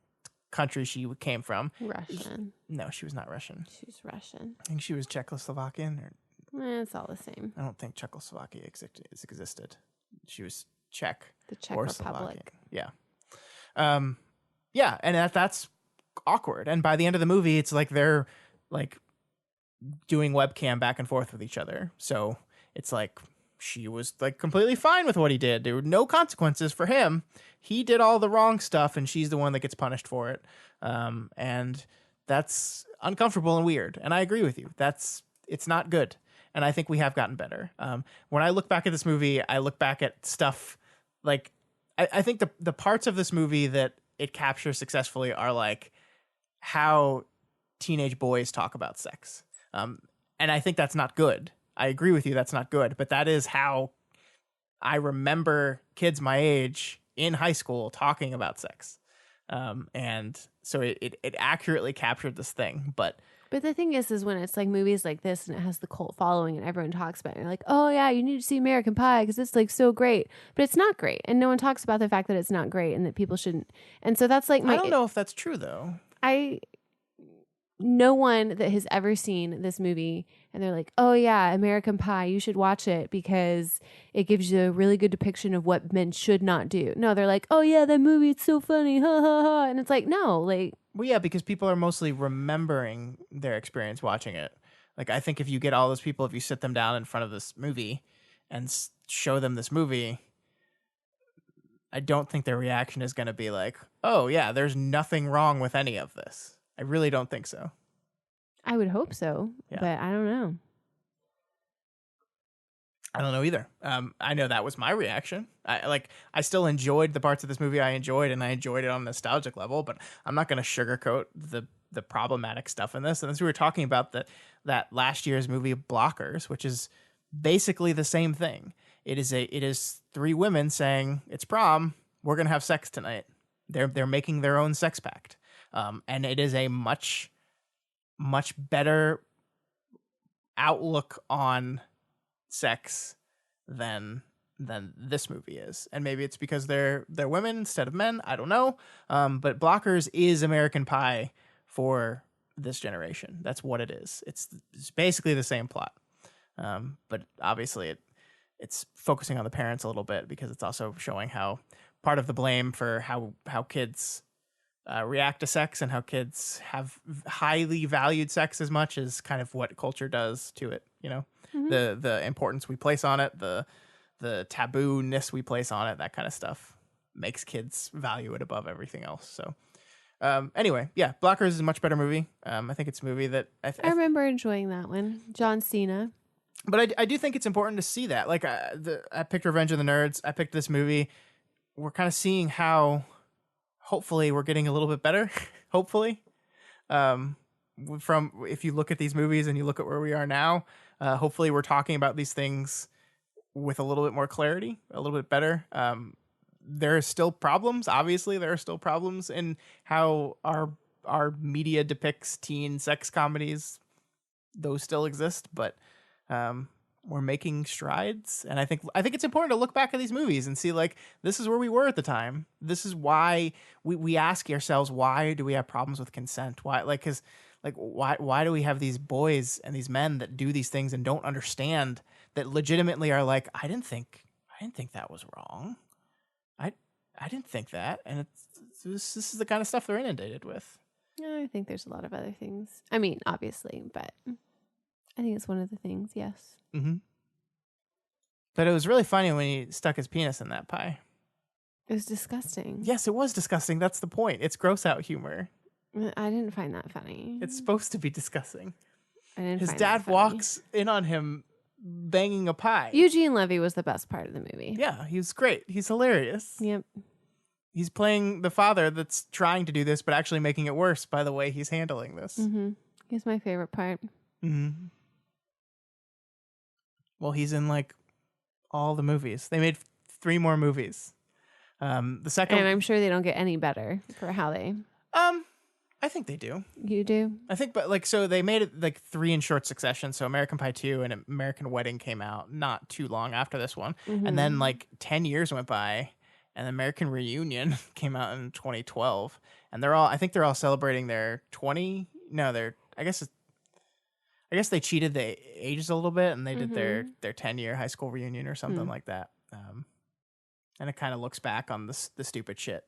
[SPEAKER 1] country she came from.
[SPEAKER 2] Russian.
[SPEAKER 1] No, she was not Russian.
[SPEAKER 2] She's Russian.
[SPEAKER 1] I think she was Czechoslovakian.
[SPEAKER 2] It's all the same.
[SPEAKER 1] I don't think Czechoslovakia existed. She was Czech.
[SPEAKER 2] The Czech
[SPEAKER 1] or
[SPEAKER 2] Republic.
[SPEAKER 1] Slovakian. Yeah. Yeah, and that's awkward. And by the end of the movie, it's like they're like doing webcam back and forth with each other. So it's like she was like completely fine with what he did. There were no consequences for him. He did all the wrong stuff, and she's the one that gets punished for it. And that's uncomfortable and weird. And I agree with you. It's not good. And I think we have gotten better. When I look back at this movie, I look back at stuff like I think the parts of this movie that it captures successfully are like how teenage boys talk about sex. And I think that's not good. I agree with you. That's not good. But that is how I remember kids my age in high school talking about sex. And so it accurately captured this thing. But
[SPEAKER 2] the thing is when it's like movies like this and it has the cult following and everyone talks about it, and you're like, oh yeah, you need to see American Pie because it's like so great. But it's not great. And no one talks about the fact that it's not great and that people shouldn't. And so that's like
[SPEAKER 1] I don't know if that's true though.
[SPEAKER 2] No one that has ever seen this movie and they're like, oh yeah, American Pie, you should watch it because it gives you a really good depiction of what men should not do. No, they're like, oh yeah, that movie, it's so funny, ha ha ha. And it's like, no, like.
[SPEAKER 1] Well, yeah, because people are mostly remembering their experience watching it. Like, I think if you get all those people, if you sit them down in front of this movie and show them this movie, I don't think their reaction is going to be like, oh yeah, there's nothing wrong with any of this. I really don't think so.
[SPEAKER 2] I would hope so,
[SPEAKER 1] Yeah.
[SPEAKER 2] but I don't know.
[SPEAKER 1] I don't know either. I know that was my reaction. I still enjoyed the parts of this movie I enjoyed, and I enjoyed it on a nostalgic level, but I'm not going to sugarcoat the problematic stuff in this. And as we were talking about that last year's movie Blockers, which is basically the same thing. It is three women saying, it's prom, we're going to have sex tonight. They're making their own sex pact. And it is a much, much better outlook on sex than this movie is. And maybe it's because they're women instead of men. I don't know. But Blockers is American Pie for this generation. That's what it is. It's basically the same plot. But obviously it's focusing on the parents a little bit because it's also showing how part of the blame for how kids react to sex and how kids have highly valued sex as much as kind of what culture does to it, you know, the importance we place on it, the taboo-ness we place on it, that kind of stuff makes kids value it above everything else. So Anyway, yeah, Blockers is a much better movie. I think it's a movie that
[SPEAKER 2] I remember enjoying that one. John Cena.
[SPEAKER 1] but I do think it's important to see that. Like, I picked Revenge of the Nerds. I picked this movie. We're kind of seeing how, hopefully, we're getting a little bit better. Hopefully, from if you look at these movies and you look at where we are now, hopefully, we're talking about these things with a little bit more clarity, a little bit better. There are still problems. Obviously, there are still problems in how our media depicts teen sex comedies. Those still exist, but we're making strides, and I think it's important to look back at these movies and see, like, this is where we were at the time. This is why we ask ourselves, why do we have problems with consent? Why, like, because like why do we have these boys and these men that do these things and don't understand, that legitimately are like, I didn't think that was wrong. I didn't think that, and this is the kind of stuff they're inundated with.
[SPEAKER 2] I think there's a lot of other things. I mean, obviously, but I think it's one of the things. Yes.
[SPEAKER 1] Mm-hmm. But it was really funny when he stuck his penis in that pie.
[SPEAKER 2] It was disgusting.
[SPEAKER 1] Yes, it was disgusting. That's the point. It's gross out humor.
[SPEAKER 2] I didn't find that funny.
[SPEAKER 1] It's supposed to be disgusting.
[SPEAKER 2] His
[SPEAKER 1] dad walks in on him banging a pie.
[SPEAKER 2] Eugene Levy was the best part of the movie.
[SPEAKER 1] Yeah, he was great. He's hilarious.
[SPEAKER 2] Yep.
[SPEAKER 1] He's playing the father that's trying to do this, but actually making it worse by the way he's handling this.
[SPEAKER 2] Mm-hmm. He's my favorite part.
[SPEAKER 1] Mm-hmm. Well, he's in like all the movies. They made 3 more movies. The second,
[SPEAKER 2] and I'm sure they don't get any better for how they.
[SPEAKER 1] I think they do.
[SPEAKER 2] You do?
[SPEAKER 1] I think, but like, so they made it like 3 in short succession. So American Pie 2 and American Wedding came out not too long after this one.
[SPEAKER 2] Mm-hmm.
[SPEAKER 1] And then like 10 years went by and American Reunion came out in 2012. And I think they're all celebrating their I guess they cheated the ages a little bit and they did their 10-year high school reunion or something like that. And it kind of looks back on the stupid shit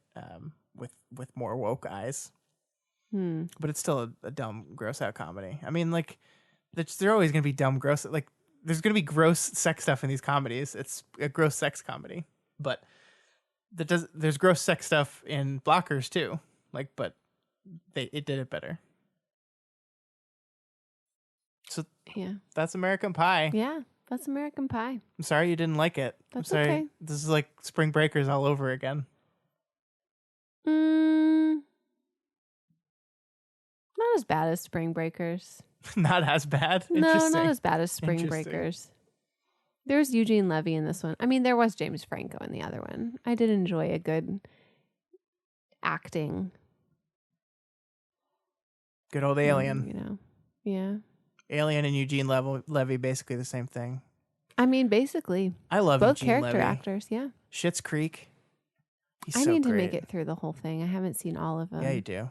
[SPEAKER 1] with more woke eyes. But it's still a dumb, gross out comedy. I mean, like, they're always going to be dumb, gross. Like, there's going to be gross sex stuff in these comedies. It's a gross sex comedy. But there's gross sex stuff in Blockers too. Like, but it did it better. So
[SPEAKER 2] yeah,
[SPEAKER 1] that's American Pie.
[SPEAKER 2] Yeah, that's American Pie.
[SPEAKER 1] I'm sorry you didn't like it.
[SPEAKER 2] That's
[SPEAKER 1] I'm sorry.
[SPEAKER 2] okay.
[SPEAKER 1] This is like Spring Breakers all over again.
[SPEAKER 2] Not as bad as Spring Breakers.
[SPEAKER 1] Not as bad?
[SPEAKER 2] No, not as bad as Spring Breakers. There's Eugene Levy in this one. I mean, there was James Franco in the other one. I did enjoy a good acting.
[SPEAKER 1] Good old Alien.
[SPEAKER 2] You know, yeah.
[SPEAKER 1] Alien and Eugene Levy, basically the same thing.
[SPEAKER 2] I mean, basically.
[SPEAKER 1] I love
[SPEAKER 2] both
[SPEAKER 1] Eugene
[SPEAKER 2] character
[SPEAKER 1] Levy.
[SPEAKER 2] actors, yeah.
[SPEAKER 1] Schitt's Creek. He's
[SPEAKER 2] I
[SPEAKER 1] so
[SPEAKER 2] need
[SPEAKER 1] great.
[SPEAKER 2] to make it through the whole thing. I haven't seen all of them.
[SPEAKER 1] Yeah, you do.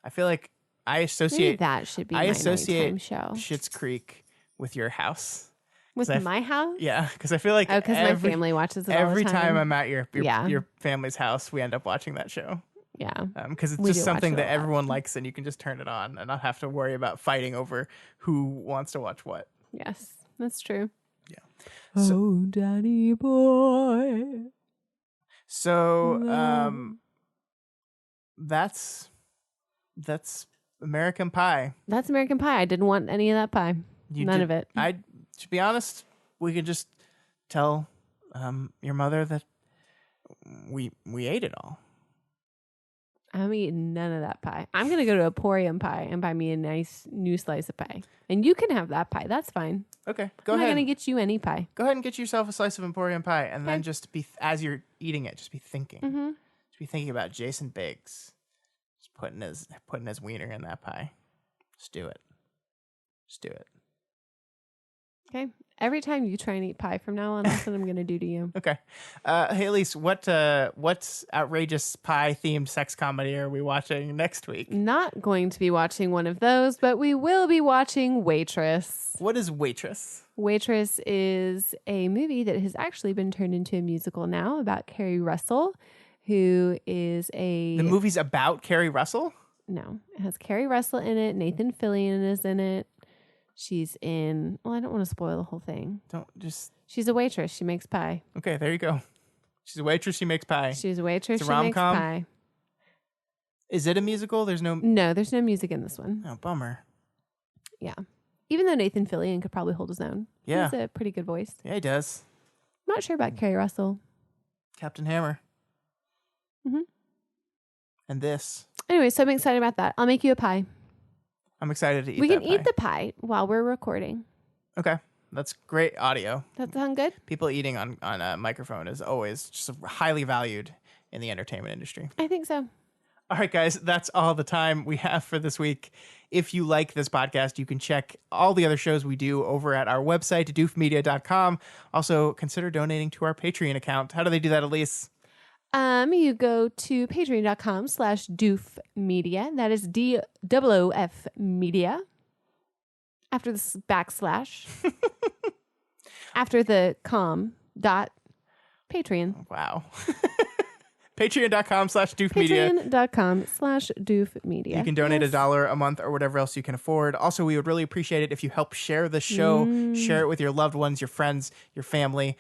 [SPEAKER 1] I feel like I
[SPEAKER 2] Maybe
[SPEAKER 1] associate
[SPEAKER 2] that should be my nighttime show.
[SPEAKER 1] Schitt's Creek with your house.
[SPEAKER 2] With my house?
[SPEAKER 1] Yeah, because I feel like
[SPEAKER 2] because my family watches it all the
[SPEAKER 1] every
[SPEAKER 2] time.
[SPEAKER 1] I'm at your
[SPEAKER 2] Yeah.
[SPEAKER 1] family's house, we end up watching that show.
[SPEAKER 2] Yeah.
[SPEAKER 1] Because it's
[SPEAKER 2] We
[SPEAKER 1] just
[SPEAKER 2] do watch
[SPEAKER 1] something
[SPEAKER 2] it a
[SPEAKER 1] that
[SPEAKER 2] lot.
[SPEAKER 1] everyone likes and you can just turn it on and not have to worry about fighting over who wants to watch what.
[SPEAKER 2] Yes, that's true.
[SPEAKER 1] Yeah.
[SPEAKER 2] Oh, Daddy boy.
[SPEAKER 1] So that's American Pie.
[SPEAKER 2] That's American Pie. I didn't want any of that pie. None of it.
[SPEAKER 1] To be honest, we could just tell your mother that we ate it all.
[SPEAKER 2] I'm eating none of that pie. I'm going to go to Emporium Pie and buy me a nice new slice of pie. And you can have that pie. That's fine.
[SPEAKER 1] Okay, go
[SPEAKER 2] I'm
[SPEAKER 1] ahead.
[SPEAKER 2] not going to get you any pie.
[SPEAKER 1] Go ahead and get yourself a slice of Emporium Pie, and then just as you're eating it, just be thinking.
[SPEAKER 2] Mm-hmm.
[SPEAKER 1] Just be thinking about Jason Biggs. Just putting his wiener in that pie. Just do it. Just do it.
[SPEAKER 2] Okay. Every time you try and eat pie from now on, that's what I'm going to do to you.
[SPEAKER 1] Okay. Hey, Elyse, what outrageous pie-themed sex comedy are we watching next week?
[SPEAKER 2] Not going to be watching one of those, but we will be watching Waitress.
[SPEAKER 1] What is Waitress?
[SPEAKER 2] Waitress is a movie that has actually been turned into a musical now about Carrie Russell, who is
[SPEAKER 1] The movie's about Carrie Russell?
[SPEAKER 2] No, it has Carrie Russell in it. Nathan Fillion is in it. She's in, I don't want to spoil the whole thing. She's a waitress. She makes pie.
[SPEAKER 1] Okay, there you go. She's a waitress. She makes pie.
[SPEAKER 2] She's a waitress.
[SPEAKER 1] It's a
[SPEAKER 2] she makes
[SPEAKER 1] rom-com?
[SPEAKER 2] pie.
[SPEAKER 1] Is it a musical? There's no.
[SPEAKER 2] No, there's no music in this one.
[SPEAKER 1] Oh, bummer.
[SPEAKER 2] Yeah. Even though Nathan Fillion could probably hold his own.
[SPEAKER 1] Yeah.
[SPEAKER 2] He's a pretty good voice.
[SPEAKER 1] Yeah, he does.
[SPEAKER 2] I'm not sure about Carrie Russell.
[SPEAKER 1] Captain Hammer.
[SPEAKER 2] Mhm.
[SPEAKER 1] And this.
[SPEAKER 2] Anyway, so I'm excited about that. I'll make you a pie.
[SPEAKER 1] I'm excited to eat
[SPEAKER 2] We
[SPEAKER 1] that
[SPEAKER 2] can eat
[SPEAKER 1] pie.
[SPEAKER 2] the pie while we're recording.
[SPEAKER 1] Okay. That's great audio.
[SPEAKER 2] That sound good?
[SPEAKER 1] People eating on a microphone is always just highly valued in the entertainment industry.
[SPEAKER 2] I think so.
[SPEAKER 1] All right, guys, that's all the time we have for this week. If you like this podcast, you can check all the other shows we do over at our website, doofmedia.com. Also, consider donating to our Patreon account. How do they do that, Elyse?
[SPEAKER 2] You go to patreon.com/doofmedia. That is DOOF media. After the backslash. After the Patreon.
[SPEAKER 1] Wow. Patreon.com/doofmedia.
[SPEAKER 2] Patreon.com/doofmedia.
[SPEAKER 1] You can donate $1 a month or whatever else you can afford. Also, we would really appreciate it if you help share the show, share it with your loved ones, your friends, your family.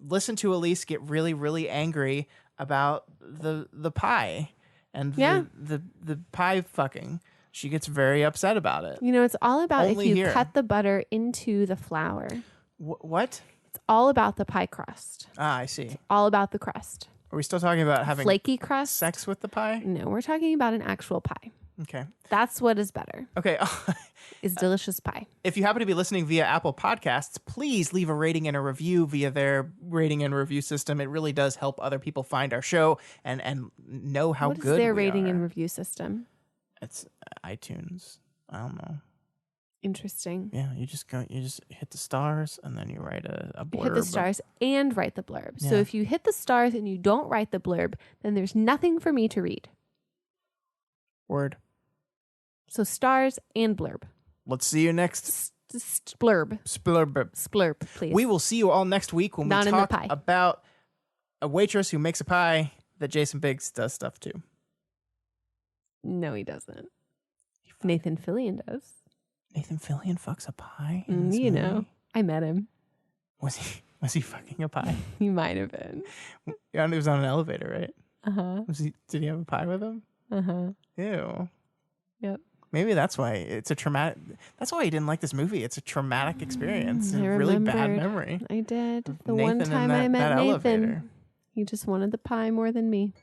[SPEAKER 1] Listen to Elyse get really, really angry about the pie and the pie fucking. She gets very upset about it.
[SPEAKER 2] You know, it's all about
[SPEAKER 1] Only
[SPEAKER 2] if you
[SPEAKER 1] here.
[SPEAKER 2] cut the butter into the flour.
[SPEAKER 1] What?
[SPEAKER 2] It's all about the pie crust.
[SPEAKER 1] Ah, I see.
[SPEAKER 2] All about the crust.
[SPEAKER 1] Are we still talking about having
[SPEAKER 2] Flaky crust?
[SPEAKER 1] sex with the pie?
[SPEAKER 2] No, we're talking about an actual pie.
[SPEAKER 1] Okay.
[SPEAKER 2] That's what is better.
[SPEAKER 1] Okay.
[SPEAKER 2] Is delicious pie.
[SPEAKER 1] If you happen to be listening via Apple Podcasts, please leave a rating and a review via their rating and review system. It really does help other people find our show and know how
[SPEAKER 2] What is
[SPEAKER 1] good
[SPEAKER 2] their
[SPEAKER 1] we
[SPEAKER 2] rating
[SPEAKER 1] are.
[SPEAKER 2] and review system?
[SPEAKER 1] It's iTunes. I don't know.
[SPEAKER 2] Interesting.
[SPEAKER 1] Yeah, you just hit the stars and then you write a blurb.
[SPEAKER 2] Hit the stars and write the blurb. So
[SPEAKER 1] Yeah.
[SPEAKER 2] if you hit the stars and you don't write the blurb, then there's nothing for me to read.
[SPEAKER 1] Word.
[SPEAKER 2] So stars and blurb.
[SPEAKER 1] Let's see you next
[SPEAKER 2] Blurb.
[SPEAKER 1] splurb.
[SPEAKER 2] Splurb, please.
[SPEAKER 1] We will see you all next week when
[SPEAKER 2] Not
[SPEAKER 1] we
[SPEAKER 2] in the
[SPEAKER 1] talk
[SPEAKER 2] pie.
[SPEAKER 1] about a waitress who makes a pie that Jason Biggs does stuff to.
[SPEAKER 2] No, he doesn't. Nathan Fillion does.
[SPEAKER 1] Nathan Fillion fucks a pie? in this
[SPEAKER 2] You
[SPEAKER 1] movie?
[SPEAKER 2] know, I met him.
[SPEAKER 1] Was he fucking a pie?
[SPEAKER 2] He might have been.
[SPEAKER 1] Yeah, he was on an elevator, right?
[SPEAKER 2] Uh-huh.
[SPEAKER 1] Did he have a pie with him?
[SPEAKER 2] Uh-huh.
[SPEAKER 1] Ew.
[SPEAKER 2] Yep.
[SPEAKER 1] Maybe that's why it's a traumatic. That's why he didn't like this movie. It's a traumatic experience.
[SPEAKER 2] I
[SPEAKER 1] A really bad
[SPEAKER 2] remembered.
[SPEAKER 1] memory.
[SPEAKER 2] I did. The
[SPEAKER 1] Nathan
[SPEAKER 2] one
[SPEAKER 1] in
[SPEAKER 2] time
[SPEAKER 1] that-
[SPEAKER 2] I met
[SPEAKER 1] that
[SPEAKER 2] Nathan.
[SPEAKER 1] elevator.
[SPEAKER 2] He just wanted the pie more than me.